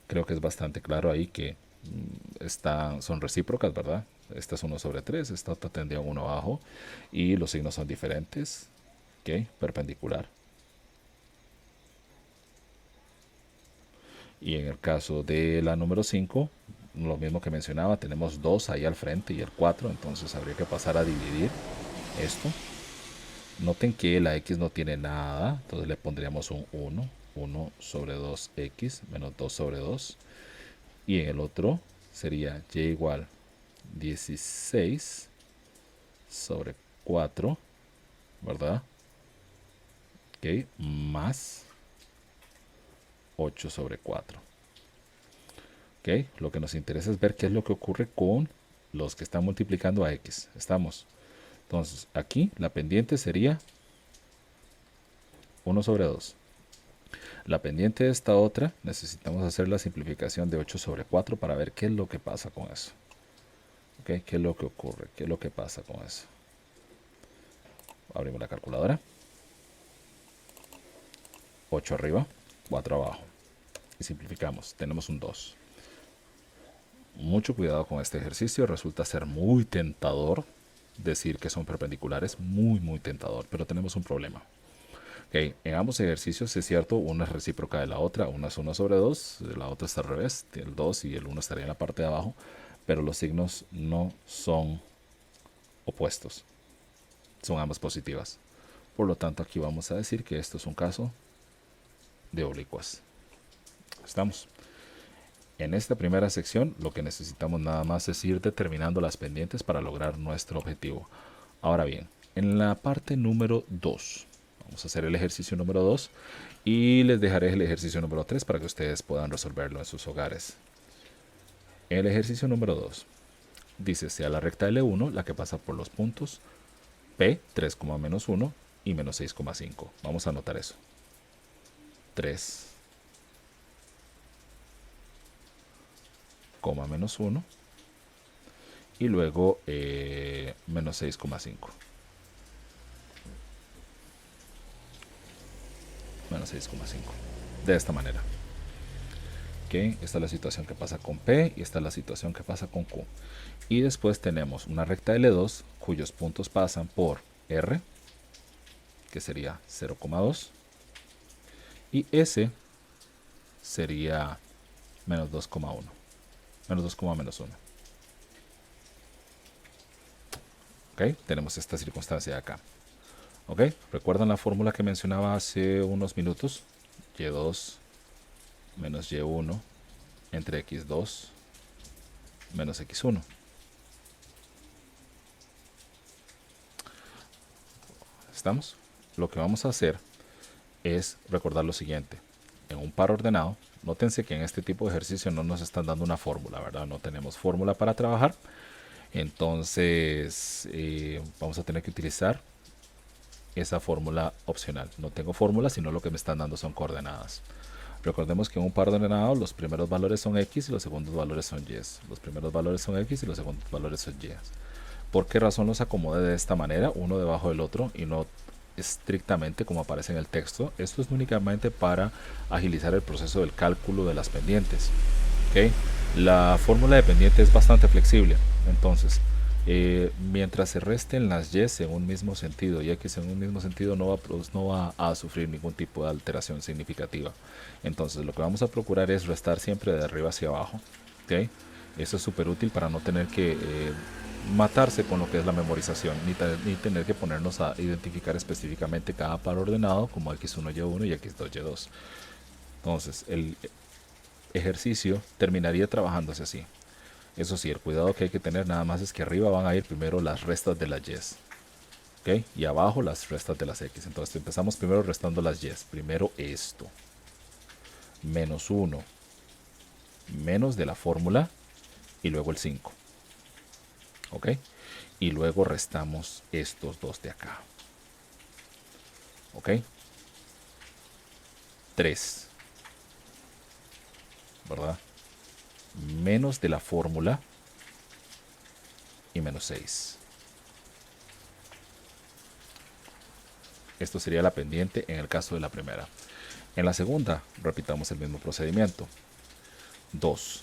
Creo que es bastante claro ahí que son recíprocas, ¿verdad? Esta es 1 sobre 3, esta otra tendría 1 abajo y los signos son diferentes. ¿Ok? Perpendicular. Y en el caso de la número 5, lo mismo que mencionaba, tenemos 2 ahí al frente y el 4, entonces habría que pasar a dividir esto. Noten que la x no tiene nada, entonces le pondríamos un 1, 1 sobre 2x menos 2 sobre 2. Y en el otro sería y igual 16 sobre 4, ¿verdad? Ok, más 8 sobre 4. Ok, lo que nos interesa es ver qué es lo que ocurre con los que están multiplicando a x. Estamos. Entonces, aquí la pendiente sería 1 sobre 2. La pendiente de esta otra, necesitamos hacer la simplificación de 8 sobre 4 para ver qué es lo que pasa con eso. Okay, ¿qué es lo que ocurre? ¿Qué es lo que pasa con eso? Abrimos la calculadora. 8 arriba, 4 abajo. Y simplificamos. Tenemos un 2. Mucho cuidado con este ejercicio. Resulta ser muy tentador decir que son perpendiculares. Muy, muy tentador. Pero tenemos un problema. Okay, en ambos ejercicios es cierto, una es recíproca de la otra. Una es 1 sobre 2, la otra está al revés. El 2 y el 1 estaría en la parte de abajo. Pero los signos no son opuestos. Son ambas positivas. Por lo tanto, aquí vamos a decir que esto es un caso de oblicuas. Estamos. En esta primera sección lo que necesitamos nada más es ir determinando las pendientes para lograr nuestro objetivo. Ahora bien, en la parte número 2, vamos a hacer el ejercicio número 2 y les dejaré el ejercicio número 3 para que ustedes puedan resolverlo en sus hogares. El ejercicio número 2 dice sea la recta L1 la que pasa por los puntos P, 3, menos 1 y menos 6,5. Vamos a anotar eso. 3, menos 1 y luego menos 6,5. Menos 6,5. De esta manera. Okay, esta es la situación que pasa con P y esta es la situación que pasa con Q. Y después tenemos una recta L2 cuyos puntos pasan por R, que sería 0,2, y S sería menos 2,1. Menos 2, menos 1. Ok, tenemos esta circunstancia de acá. Ok, ¿recuerdan la fórmula que mencionaba hace unos minutos? Y2 menos Y1 entre X2 menos X1. ¿Estamos? Lo que vamos a hacer es recordar lo siguiente. En un par ordenado, nótense que en este tipo de ejercicio no nos están dando una fórmula, ¿verdad? No tenemos fórmula para trabajar. Entonces, vamos a tener que utilizar esa fórmula opcional. No tengo fórmula, sino lo que me están dando son coordenadas. Recordemos que en un par ordenado los primeros valores son X y los segundos valores son Y. Los primeros valores son X y los segundos valores son Y. ¿Por qué razón los acomodé de esta manera, uno debajo del otro y no estrictamente como aparece en el texto? Esto es únicamente para agilizar el proceso del cálculo de las pendientes. ¿Okay? La fórmula de pendiente es bastante flexible. Entonces, mientras se resten las Y en un mismo sentido y X en un mismo sentido, no va a sufrir ningún tipo de alteración significativa. Entonces, lo que vamos a procurar es restar siempre de arriba hacia abajo. ¿Okay? Eso es súper útil para no tener que matarse con lo que es la memorización, ni tener que ponernos a identificar específicamente cada par ordenado como X1, Y1 y X2, Y2. Entonces, el ejercicio terminaría trabajándose así. Eso sí, el cuidado que hay que tener nada más es que arriba van a ir primero las restas de las Y, ¿okay? Y abajo las restas de las X. Entonces empezamos primero restando las Y. Primero esto. Menos 1. Menos de la fórmula. Y luego el 5. ¿Ok? Y luego restamos estos dos de acá. ¿Ok? 3. ¿Verdad? Menos de la fórmula y menos 6. Esto sería la pendiente en el caso de la primera. En la segunda, repitamos el mismo procedimiento. 2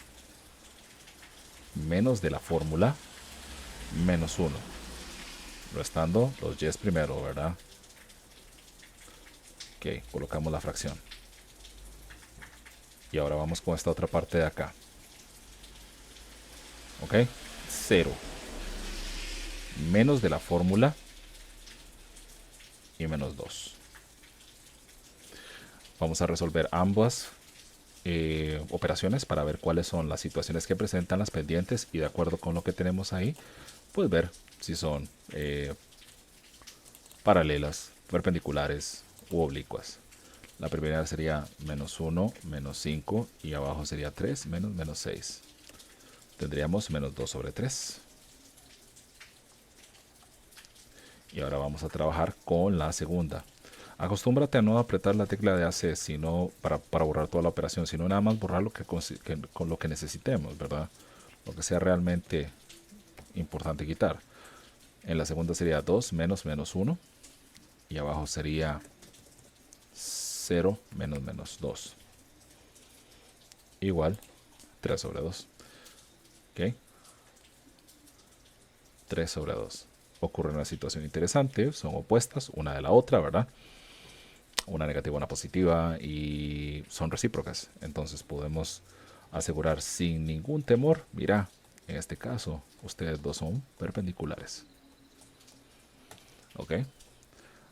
menos de la fórmula menos 1. Restando los Y's primero, ¿verdad? Ok, colocamos la fracción. Y ahora vamos con esta otra parte de acá. Ok, 0 menos de la fórmula y menos 2. Vamos a resolver ambas operaciones para ver cuáles son las situaciones que presentan las pendientes y de acuerdo con lo que tenemos ahí, pues ver si son paralelas, perpendiculares u oblicuas. La primera sería menos 1, menos 5 y abajo sería 3 menos menos 6. Tendríamos menos 2 sobre 3. Y ahora vamos a trabajar con la segunda. Acostúmbrate a no apretar la tecla de AC sino para borrar toda la operación, sino nada más borrar con lo que necesitemos, ¿verdad? Lo que sea realmente importante quitar. En la segunda sería 2 menos menos 1 y abajo sería 0 menos menos 2. Igual 3 sobre 2. ¿Ok? 3 sobre 2. Ocurre una situación interesante, son opuestas una de la otra, ¿verdad? Una negativa, una positiva y son recíprocas. Entonces podemos asegurar sin ningún temor, mira, en este caso ustedes dos son perpendiculares. ¿Ok?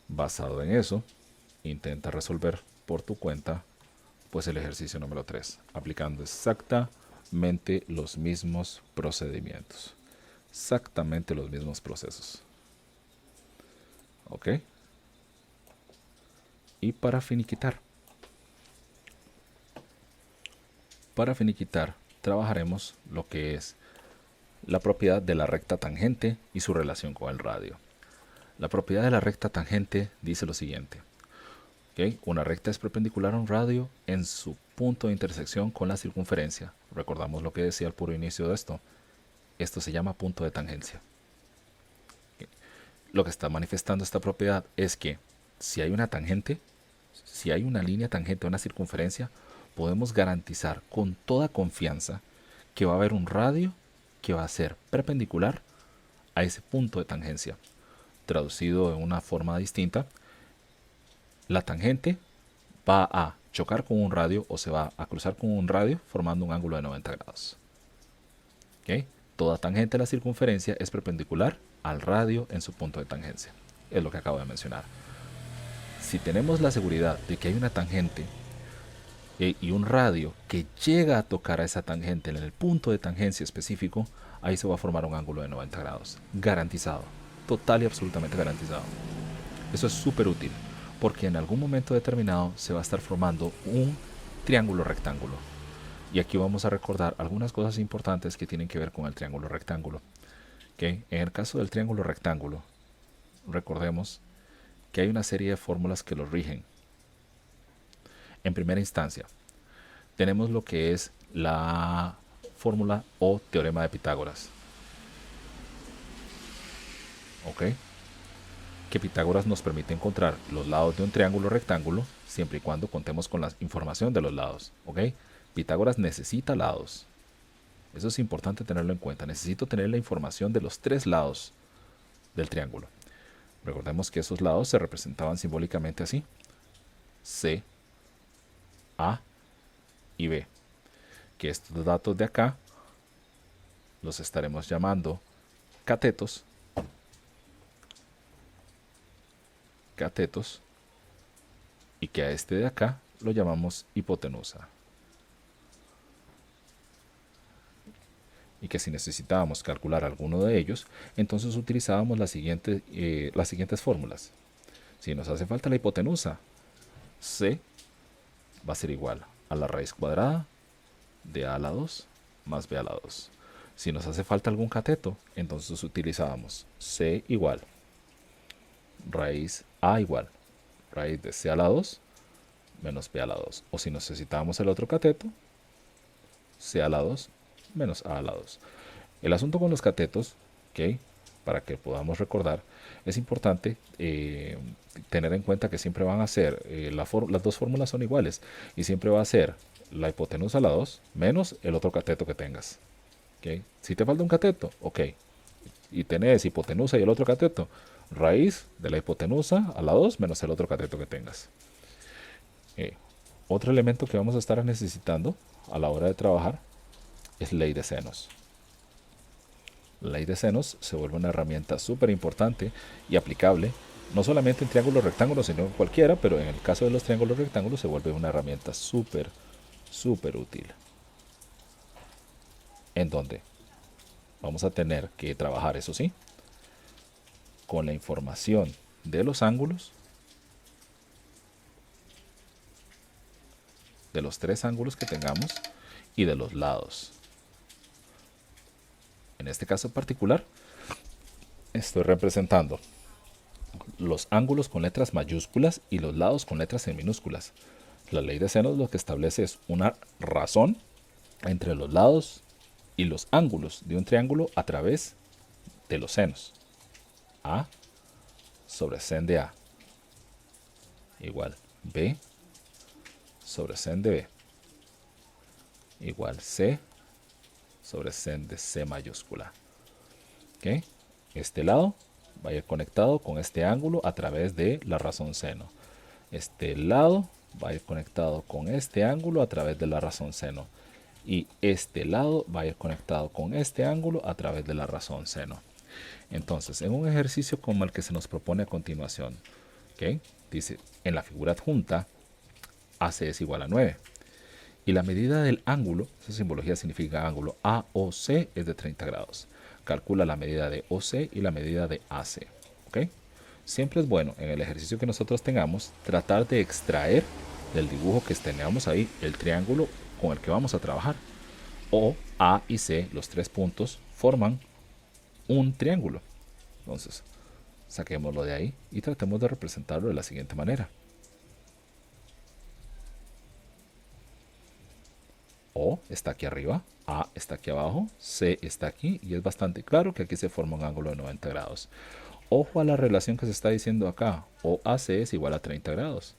Basado en eso, intenta resolver por tu cuenta pues el ejercicio número 3, aplicando exactamente exactamente los mismos procedimientos. Exactamente los mismos procesos. ¿Ok? Y para finiquitar, trabajaremos lo que es la propiedad de la recta tangente y su relación con el radio. La propiedad de la recta tangente dice lo siguiente. ¿Okay? Una recta es perpendicular a un radio en su punto de intersección con la circunferencia. Recordamos lo que decía al puro inicio de esto. Esto se llama punto de tangencia. ¿Okay? Lo que está manifestando esta propiedad es que si hay una tangente, si hay una línea tangente a una circunferencia, podemos garantizar con toda confianza que va a haber un radio que va a ser perpendicular a ese punto de tangencia. Traducido en una forma distinta, la tangente va a chocar con un radio o se va a cruzar con un radio formando un ángulo de 90 grados. ¿Okay? Toda tangente de la circunferencia es perpendicular al radio en su punto de tangencia. Es lo que acabo de mencionar. Si tenemos la seguridad de que hay una tangente y un radio que llega a tocar a esa tangente en el punto de tangencia específico, ahí se va a formar un ángulo de 90 grados. Garantizado. Total y absolutamente garantizado. Eso es súper útil, porque en algún momento determinado se va a estar formando un triángulo rectángulo. Y aquí vamos a recordar algunas cosas importantes que tienen que ver con el triángulo rectángulo. ¿Okay? En el caso del triángulo rectángulo, recordemos que hay una serie de fórmulas que lo rigen. En primera instancia, tenemos lo que es la fórmula o teorema de Pitágoras. ¿Ok? Que Pitágoras nos permite encontrar los lados de un triángulo rectángulo siempre y cuando contemos con la información de los lados. ¿Ok? Pitágoras necesita lados. Eso es importante tenerlo en cuenta. Necesito tener la información de los tres lados del triángulo. Recordemos que esos lados se representaban simbólicamente así: C, A y B. Que estos datos de acá los estaremos llamando catetos. Y que a este de acá lo llamamos hipotenusa. Y que si necesitábamos calcular alguno de ellos, entonces utilizábamos las siguientes fórmulas. Si nos hace falta la hipotenusa, C va a ser igual a la raíz cuadrada de A a la 2 más B a la 2. Si nos hace falta algún cateto, entonces utilizábamos C igual raíz A igual raíz de C a la 2 menos B a la 2. O si necesitábamos el otro cateto, C a la 2 menos A a la 2. El asunto con los catetos, ¿okay? Para que podamos recordar, es importante tener en cuenta que siempre van a ser, las dos fórmulas son iguales, y siempre va a ser la hipotenusa a la 2 menos el otro cateto que tengas. ¿Okay? Si te falta un cateto, ok, y tenés hipotenusa y el otro cateto, raíz de la hipotenusa a la 2 menos el otro cateto que tengas. Otro elemento que vamos a estar necesitando a la hora de trabajar es ley de senos. La ley de senos se vuelve una herramienta súper importante y aplicable, no solamente en triángulos rectángulos, sino en cualquiera, pero en el caso de los triángulos rectángulos se vuelve una herramienta súper útil. En donde vamos a tener que trabajar, eso sí, con la información de los ángulos, de los tres ángulos que tengamos y de los lados. En este caso particular, estoy representando los ángulos con letras mayúsculas y los lados con letras en minúsculas. La ley de senos lo que establece es una razón entre los lados y los ángulos de un triángulo a través de los senos. A sobre sen de A igual B sobre sen de B igual C sobre sen de C mayúscula. ¿Okay? Este lado va a ir conectado con este ángulo a través de la razón seno. Este lado va a ir conectado con este ángulo a través de la razón seno. Y este lado va a ir conectado con este ángulo a través de la razón seno. Entonces, en un ejercicio como el que se nos propone a continuación, ¿okay? Dice, en la figura adjunta, AC es igual a 9. Y la medida del ángulo, esa simbología significa ángulo, AOC es de 30 grados. Calcula la medida de OC y la medida de AC. ¿Ok? Siempre es bueno en el ejercicio que nosotros tengamos tratar de extraer del dibujo que tengamos ahí el triángulo con el que vamos a trabajar. O A y C, los tres puntos, forman un triángulo. Entonces, saquémoslo de ahí y tratemos de representarlo de la siguiente manera. O está aquí arriba, A está aquí abajo, C está aquí y es bastante claro que aquí se forma un ángulo de 90 grados. Ojo a la relación que se está diciendo acá. OAC es igual a 30 grados.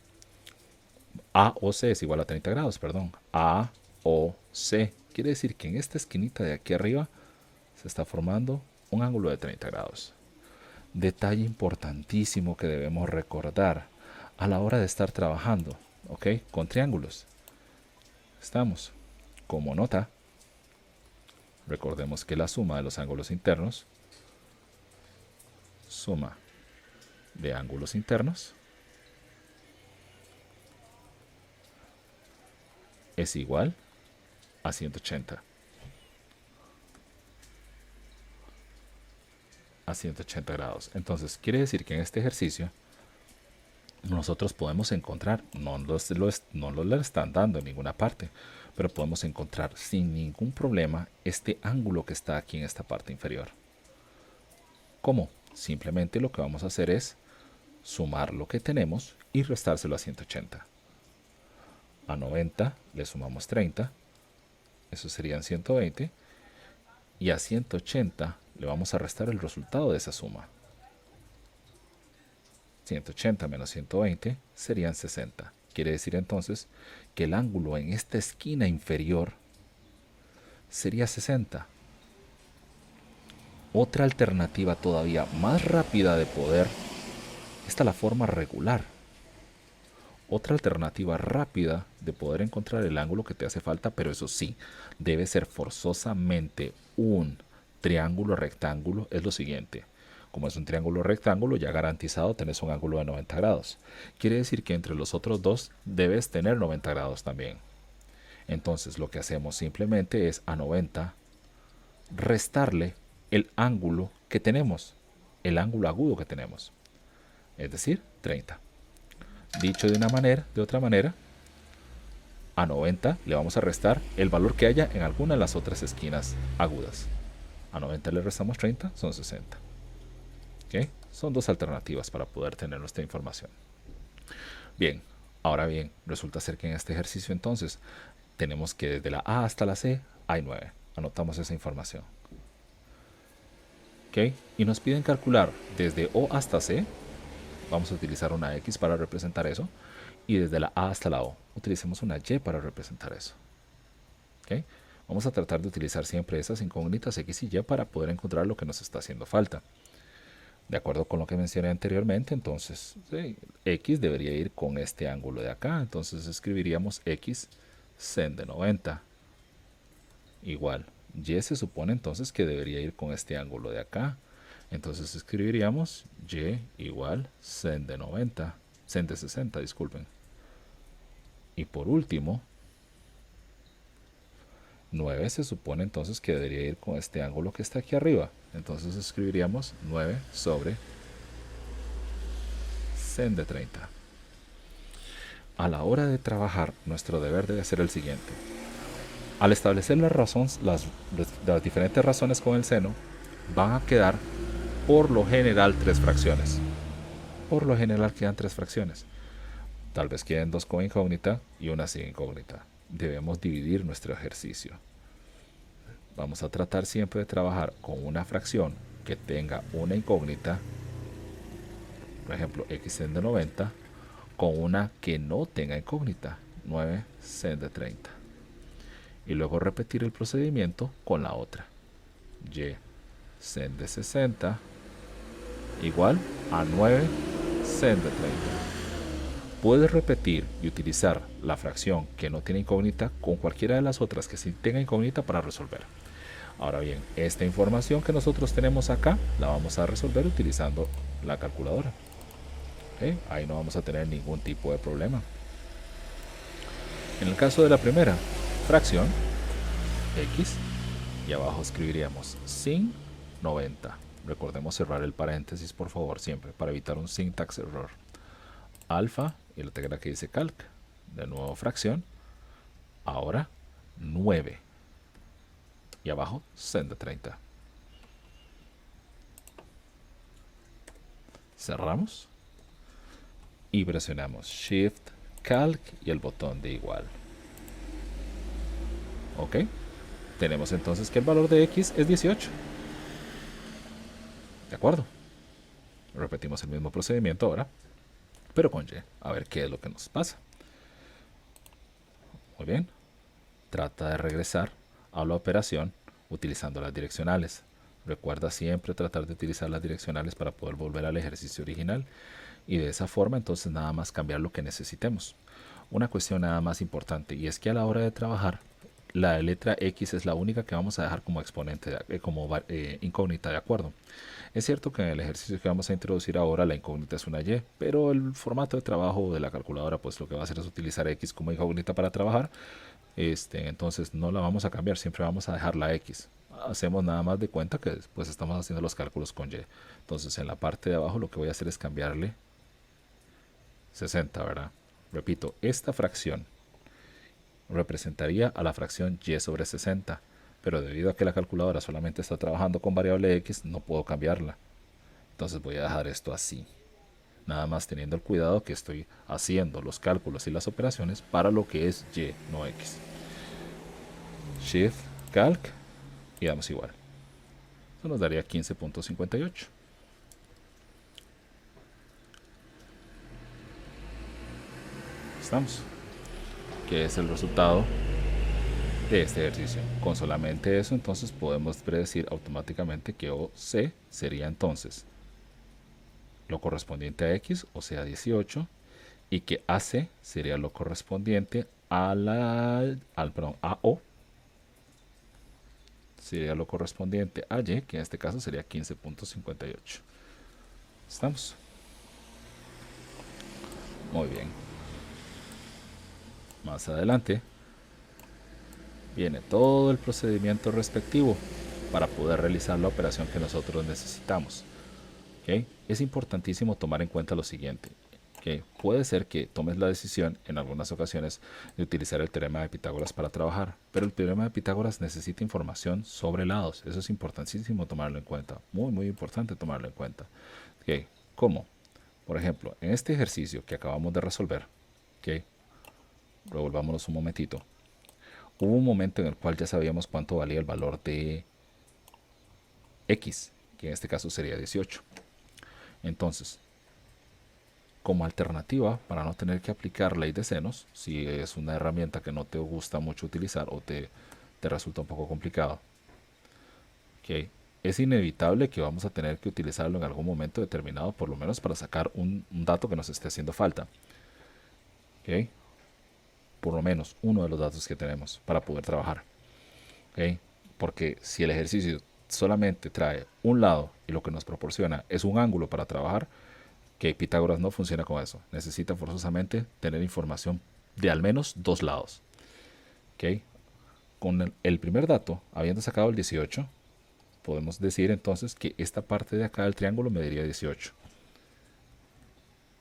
AOC es igual a 30 grados, perdón. AOC quiere decir que en esta esquinita de aquí arriba se está formando un ángulo de 30 grados. Detalle importantísimo que debemos recordar a la hora de estar trabajando, ¿ok? Con triángulos. Estamos como nota. Recordemos que la suma de los ángulos internos, suma de ángulos internos, es igual a 180. A 180 grados. Entonces, quiere decir que en este ejercicio nosotros podemos encontrar, no lo están dando en ninguna parte, pero podemos encontrar sin ningún problema este ángulo que está aquí en esta parte inferior. ¿Cómo? Simplemente lo que vamos a hacer es sumar lo que tenemos y restárselo a 180. A 90 le sumamos 30, eso serían 120, y a 180 le vamos a restar el resultado de esa suma. 180 menos 120 serían 60. Quiere decir entonces que el ángulo en esta esquina inferior sería 60. Otra alternativa todavía más rápida de poder está la forma regular. Otra alternativa rápida de poder encontrar el ángulo que te hace falta, pero eso sí, debe ser forzosamente un triángulo rectángulo, es lo siguiente. Como es un triángulo rectángulo, ya garantizado tenés un ángulo de 90 grados. Quiere decir que entre los otros dos debes tener 90 grados también. Entonces lo que hacemos simplemente es a 90 restarle el ángulo que tenemos, el ángulo agudo que tenemos, es decir, 30. Dicho de otra manera, a 90 le vamos a restar el valor que haya en alguna de las otras esquinas agudas. A 90 le restamos 30, son 60. ¿Okay? Son dos alternativas para poder tener nuestra información. Bien, ahora bien, resulta ser que en este ejercicio entonces tenemos que desde la A hasta la C hay 9. Anotamos esa información. ¿Okay? Y nos piden calcular desde O hasta C. Vamos a utilizar una X para representar eso. Y desde la A hasta la O, utilicemos una Y para representar eso. ¿Okay? Vamos a tratar de utilizar siempre esas incógnitas X y Y para poder encontrar lo que nos está haciendo falta. De acuerdo con lo que mencioné anteriormente, entonces sí, X debería ir con este ángulo de acá. Entonces escribiríamos X sen de 90 igual. Y se supone entonces que debería ir con este ángulo de acá. Entonces escribiríamos Y igual sen de 90, sen de 60, disculpen. Y por último, 9 se supone entonces que debería ir con este ángulo que está aquí arriba. Entonces escribiríamos 9 sobre sen de 30. A la hora de trabajar, nuestro deber debe ser el siguiente. Al establecer las diferentes razones con el seno, van a quedar por lo general 3 fracciones. Por lo general quedan 3 fracciones. Tal vez queden 2 con incógnita y una sin incógnita. Debemos dividir nuestro ejercicio. Vamos a tratar siempre de trabajar con una fracción que tenga una incógnita, por ejemplo x sen de 90, con una que no tenga incógnita, 9 sen de 30. Y luego repetir el procedimiento con la otra, y sen de 60 igual a 9 sen de 30. Puedes repetir y utilizar la fracción que no tiene incógnita con cualquiera de las otras que sí tenga incógnita para resolver. Ahora bien, esta información que nosotros tenemos acá la vamos a resolver utilizando la calculadora. ¿Okay? Ahí no vamos a tener ningún tipo de problema. En el caso de la primera fracción, x, y abajo escribiríamos sin 90. Recordemos cerrar el paréntesis, por favor, siempre, para evitar un syntax error. Alfa, y la tecla que dice calc, de nuevo fracción, ahora 9. Y abajo, sen de 30. Cerramos. Y presionamos Shift, Calc y el botón de igual. Ok. Tenemos entonces que el valor de X es 18. ¿De acuerdo? Repetimos el mismo procedimiento ahora, pero con Y. A ver qué es lo que nos pasa. Muy bien. Trata de regresar a la operación utilizando las direccionales. Recuerda siempre tratar de utilizar las direccionales para poder volver al ejercicio original y de esa forma entonces nada más cambiar lo que necesitemos. Una cuestión nada más importante, y es que a la hora de trabajar la letra X es la única que vamos a dejar como exponente, como incógnita, ¿de acuerdo? Es cierto que en el ejercicio que vamos a introducir ahora la incógnita es una Y, pero el formato de trabajo de la calculadora pues lo que va a hacer es utilizar X como incógnita para trabajar. Entonces no la vamos a cambiar, siempre vamos a dejar la X. Hacemos nada más de cuenta que pues estamos haciendo los cálculos con Y. Entonces en la parte de abajo lo que voy a hacer es cambiarle 60, ¿verdad? Repito, esta fracción representaría a la fracción Y sobre 60, pero debido a que la calculadora solamente está trabajando con variable X, no puedo cambiarla. Entonces voy a dejar esto así, nada más teniendo el cuidado que estoy haciendo los cálculos y las operaciones para lo que es Y, no X. Shift, Calc y damos igual. Eso nos daría 15.58. Estamos. Que es el resultado de este ejercicio. Con solamente eso entonces podemos predecir automáticamente que OC sería entonces lo correspondiente a X, o sea 18, y que AC sería lo correspondiente a a O, sería lo correspondiente a Y, que en este caso sería 15.58. ¿Estamos? Muy bien. Más adelante viene todo el procedimiento respectivo para poder realizar la operación que nosotros necesitamos. ¿Okay? Es importantísimo tomar en cuenta lo siguiente. ¿Okay? Puede ser que tomes la decisión en algunas ocasiones de utilizar el teorema de Pitágoras para trabajar, pero el teorema de Pitágoras necesita información sobre lados. Eso es importantísimo tomarlo en cuenta. Muy, muy importante tomarlo en cuenta. ¿Okay? ¿Cómo? Por ejemplo, en este ejercicio que acabamos de resolver, ¿okay? Revolvámonos un momentito. Hubo un momento en el cual ya sabíamos cuánto valía el valor de X, que en este caso sería 18. Entonces, como alternativa, para no tener que aplicar ley de senos, si es una herramienta que no te gusta mucho utilizar o te resulta un poco complicado, ¿okay? Es inevitable que vamos a tener que utilizarlo en algún momento determinado, por lo menos para sacar un dato que nos esté haciendo falta. ¿Okay? Por lo menos uno de los datos que tenemos para poder trabajar. ¿Okay? Porque si el ejercicio solamente trae un lado y lo que nos proporciona es un ángulo para trabajar, que Pitágoras no funciona con eso. Necesita forzosamente tener información de al menos dos lados. ¿Okay? Con el primer dato, habiendo sacado el 18, podemos decir entonces que esta parte de acá del triángulo me daría 18.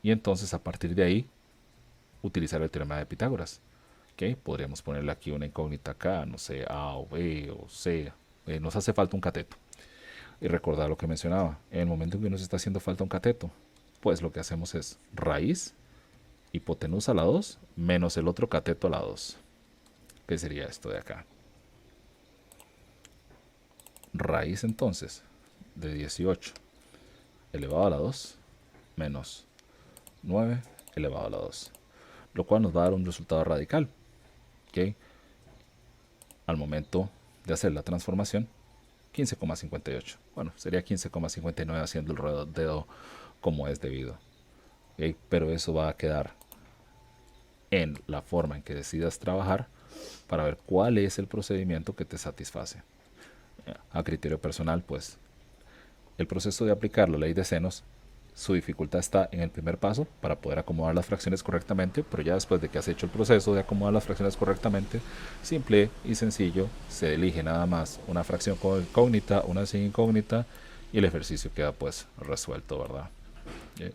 Y entonces a partir de ahí, utilizar el teorema de Pitágoras. ¿Okay? Podríamos ponerle aquí una incógnita acá, no sé, A o B o C. Nos hace falta un cateto. Y recordar lo que mencionaba, en el momento en que nos está haciendo falta un cateto, pues lo que hacemos es raíz, hipotenusa a la 2, menos el otro cateto a la 2. ¿Qué sería esto de acá? Raíz entonces de 18 elevado a la 2 menos 9 elevado a la 2. Lo cual nos va a dar un resultado radical. ¿Okay? Al momento de hacer la transformación, 15,58. Bueno, sería 15,59 haciendo el redondeo como es debido. ¿Okay? Pero eso va a quedar en la forma en que decidas trabajar para ver cuál es el procedimiento que te satisface. A criterio personal, pues, el proceso de aplicar la ley de senos Su dificultad está en el primer paso para poder acomodar las fracciones correctamente, pero ya después de que has hecho el proceso de acomodar las fracciones correctamente, simple y sencillo, se elige nada más una fracción con incógnita, una sin incógnita y el ejercicio queda pues resuelto, ¿verdad?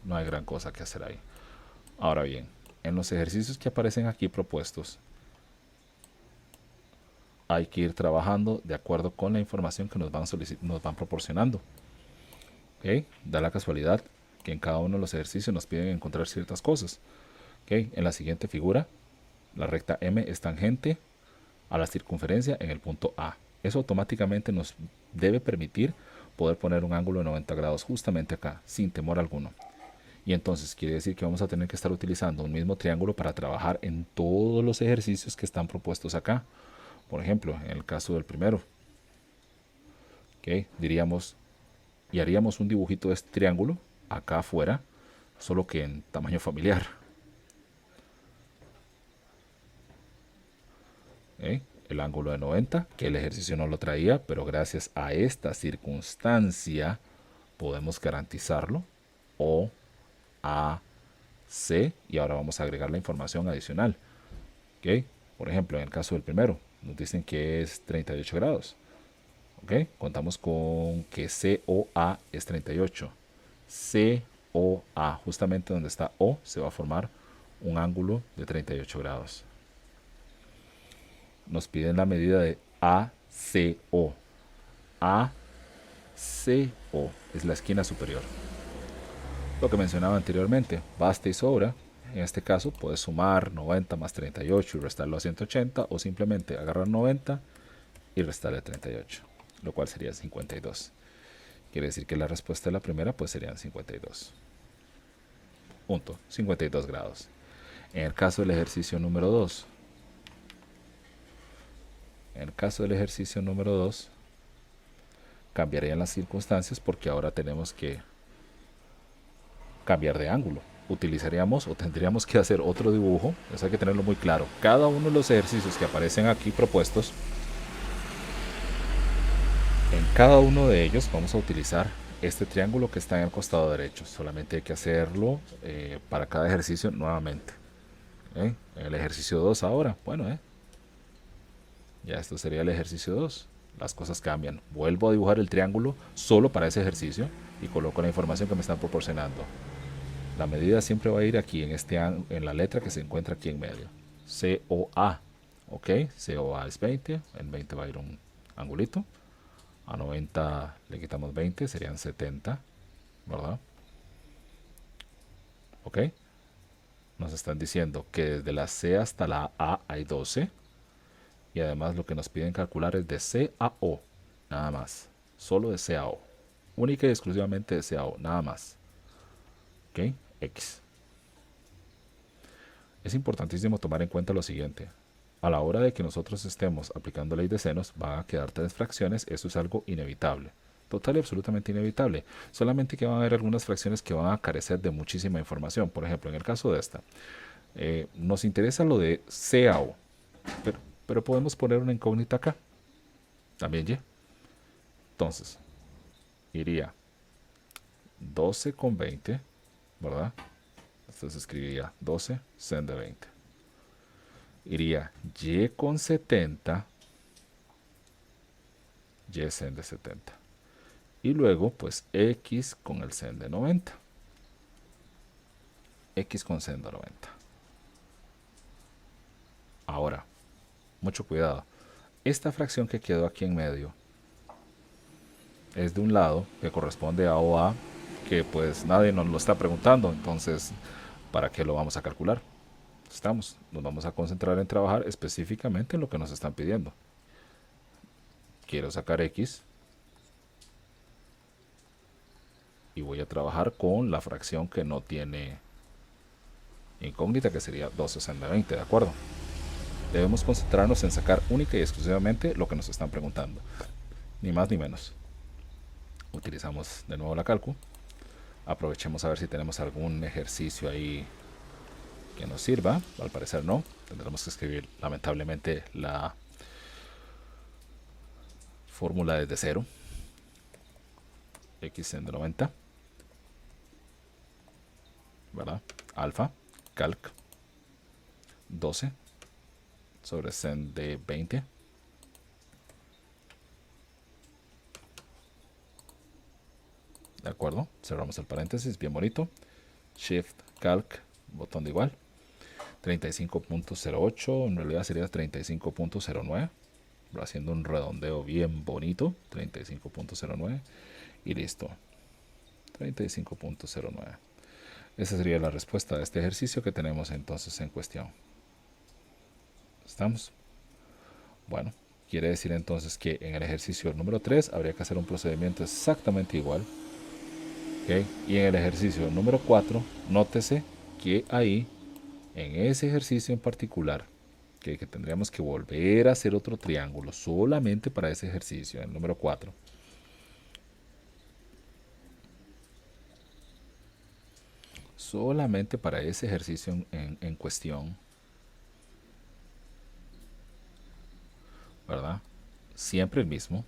No hay gran cosa que hacer ahí. Ahora bien, en los ejercicios que aparecen aquí propuestos, hay que ir trabajando de acuerdo con la información que nos van proporcionando. ¿Okay? Da la casualidad que en cada uno de los ejercicios nos piden encontrar ciertas cosas. ¿Okay? En la siguiente figura, la recta M es tangente a la circunferencia en el punto A. Eso automáticamente nos debe permitir poder poner un ángulo de 90 grados justamente acá, sin temor alguno. Y entonces quiere decir que vamos a tener que estar utilizando un mismo triángulo para trabajar en todos los ejercicios que están propuestos acá. Por ejemplo, en el caso del primero, ¿okay? Diríamos y haríamos un dibujito de este triángulo acá afuera, solo que en tamaño familiar. ¿Okay? El ángulo de 90, que el ejercicio no lo traía, pero gracias a esta circunstancia podemos garantizarlo. O, A, C, y ahora vamos a agregar la información adicional. ¿Okay? Por ejemplo, en el caso del primero, nos dicen que es 38 grados. ¿Okay? Contamos con que COA es 38. COA, justamente donde está O, se va a formar un ángulo de 38 grados. Nos piden la medida de ACO. ACO es la esquina superior. Lo que mencionaba anteriormente, basta y sobra. En este caso puedes sumar 90 más 38 y restarlo a 180, o simplemente agarrar 90 y restarle 38, lo cual sería 52. Quiere decir que la respuesta de la primera pues serían 52. Punto, 52 grados. En el caso del ejercicio número 2, cambiarían las circunstancias porque ahora tenemos que cambiar de ángulo. Utilizaríamos o tendríamos que hacer otro dibujo. Eso hay que tenerlo muy claro. Cada uno de los ejercicios que aparecen aquí propuestos, en cada uno de ellos vamos a utilizar este triángulo que está en el costado derecho. Solamente hay que hacerlo para cada ejercicio nuevamente. En el ejercicio 2 ahora, bueno, ya esto sería el ejercicio 2. Las cosas cambian. Vuelvo a dibujar el triángulo solo para ese ejercicio y coloco la información que me están proporcionando. La medida siempre va a ir aquí en la letra que se encuentra aquí en medio. COA. Ok, COA es 20. En 20 va a ir un angulito. A 90 le quitamos 20, serían 70. ¿Verdad? Ok. Nos están diciendo que desde la C hasta la A hay 12. Y además lo que nos piden calcular es de C a O. Nada más. Solo de C a O. Única y exclusivamente de C a O. Nada más. Ok. X. Es importantísimo tomar en cuenta lo siguiente. A la hora de que nosotros estemos aplicando ley de senos, van a quedar tres fracciones. Eso es algo inevitable. Total y absolutamente inevitable. Solamente que van a haber algunas fracciones que van a carecer de muchísima información. Por ejemplo, en el caso de esta, nos interesa lo de C a O. Pero podemos poner una incógnita acá. También ya. Entonces, iría 12 con 20, ¿verdad? Entonces escribiría 12 sen de 20. Iría y con 70, y sen de 70. Y luego, pues, x con el sen de 90. X con sen de 90. Ahora, mucho cuidado. Esta fracción que quedó aquí en medio es de un lado que corresponde a OA, que pues nadie nos lo está preguntando. Entonces, ¿para qué lo vamos a calcular? Nos vamos a concentrar en trabajar específicamente en lo que nos están pidiendo. Quiero sacar X y voy a trabajar con la fracción que no tiene incógnita, que sería 12 sen de 20, ¿de acuerdo? Debemos concentrarnos en sacar única y exclusivamente lo que nos están preguntando, ni más ni menos. Utilizamos de nuevo la calcu. Aprovechemos a ver si tenemos algún ejercicio ahí que nos sirva. Al parecer no. Tendremos que escribir lamentablemente la fórmula desde cero. X en de 90. ¿verdad? Alfa, calc, 12 sobre sen de 20. ¿De acuerdo? Cerramos el paréntesis, bien bonito. Shift, calc, botón de igual. 35.08, en realidad sería 35.09. Haciendo un redondeo bien bonito. 35.09. Y listo. 35.09. Esa sería la respuesta de este ejercicio que tenemos entonces en cuestión. ¿Estamos? Bueno, quiere decir entonces que en el ejercicio número 3 habría que hacer un procedimiento exactamente igual. ¿Okay? Y en el ejercicio número 4, nótese que ahí, en ese ejercicio en particular, que tendríamos que volver a hacer otro triángulo solamente para ese ejercicio, el número 4. Solamente para ese ejercicio en cuestión, ¿verdad? Siempre el mismo.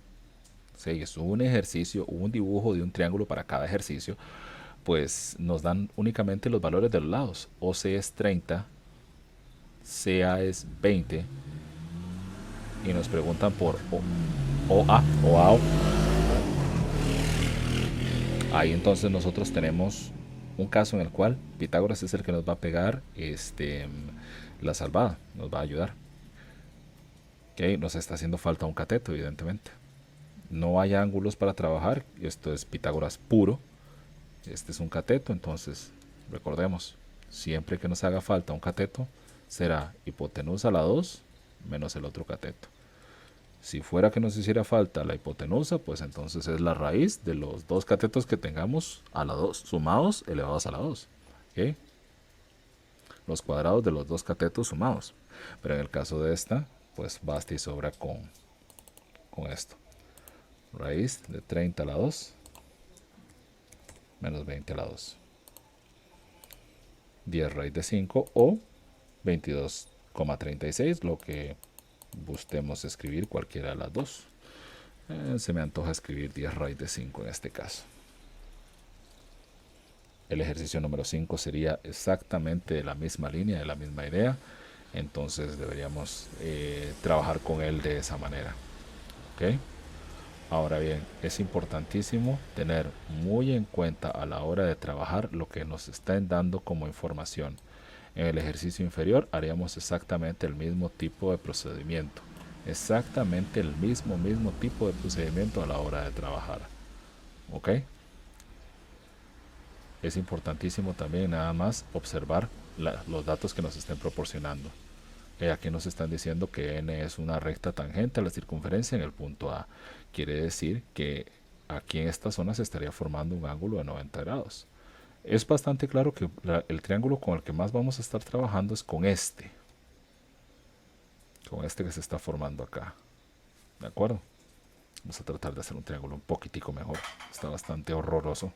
Sí, es un ejercicio, un dibujo de un triángulo para cada ejercicio, pues nos dan únicamente los valores de los lados. OC es 30, CA es 20 y nos preguntan por OA o AO. Ahí entonces nosotros tenemos un caso en el cual Pitágoras es el que nos va a pegar la salvada, nos va a ayudar. Okay, nos está haciendo falta un cateto, evidentemente. No hay ángulos para trabajar, esto es Pitágoras puro. Este es un cateto, entonces recordemos, siempre que nos haga falta un cateto, será hipotenusa a la 2 menos el otro cateto. Si fuera que nos hiciera falta la hipotenusa, pues entonces es la raíz de los dos catetos que tengamos a la 2 sumados elevados a la 2. ¿Okay? Los cuadrados de los dos catetos sumados. Pero en el caso de esta, pues basta y sobra con esto. Raíz de 30 a la 2 menos 20 a la 2. 10 raíz de 5 o 22,36, lo que gustemos escribir cualquiera de las dos. Se me antoja escribir 10 raíz de 5 en este caso. El ejercicio número 5 sería exactamente de la misma línea, de la misma idea. Entonces deberíamos trabajar con él de esa manera. ¿Okay? Ahora bien, es importantísimo tener muy en cuenta a la hora de trabajar lo que nos están dando como información. En el ejercicio inferior haríamos exactamente el mismo tipo de procedimiento. Exactamente el mismo tipo de procedimiento a la hora de trabajar. ¿Ok? Es importantísimo también nada más observar los datos que nos estén proporcionando. Aquí nos están diciendo que n es una recta tangente a la circunferencia en el punto A. Quiere decir que aquí en esta zona se estaría formando un ángulo de 90 grados. Es bastante claro que el triángulo con el que más vamos a estar trabajando es con este. Con este que se está formando acá. ¿De acuerdo? Vamos a tratar de hacer un triángulo un poquitico mejor. Está bastante horroroso.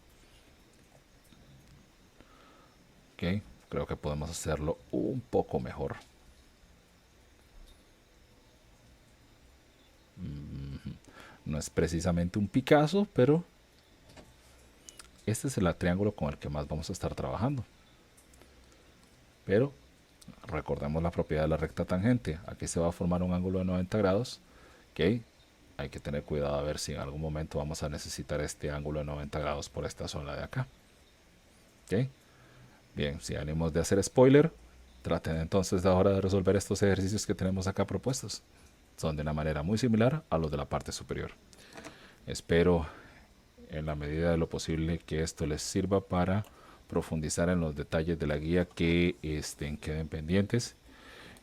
Ok, creo que podemos hacerlo un poco mejor. No es precisamente un Picasso, pero este es el triángulo con el que más vamos a estar trabajando. Pero recordemos la propiedad de la recta tangente. Aquí se va a formar un ángulo de 90 grados. ¿Okay? Hay que tener cuidado a ver si en algún momento vamos a necesitar este ángulo de 90 grados por esta zona de acá. ¿Okay? Bien, si ánimos de hacer spoiler, traten entonces de ahora de resolver estos ejercicios que tenemos acá propuestos. Son de una manera muy similar a los de la parte superior. Espero en la medida de lo posible que esto les sirva para profundizar en los detalles de la guía que queden pendientes.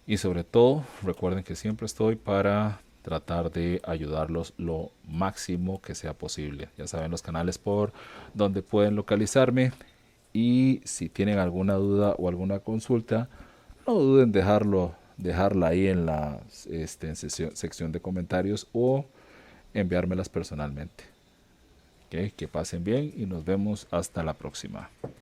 Y sobre todo, recuerden que siempre estoy para tratar de ayudarlos lo máximo que sea posible. Ya saben los canales por donde pueden localizarme. Y si tienen alguna duda o alguna consulta, no duden dejarla ahí en la sección de comentarios o enviármelas personalmente. Okay, que pasen bien y nos vemos hasta la próxima.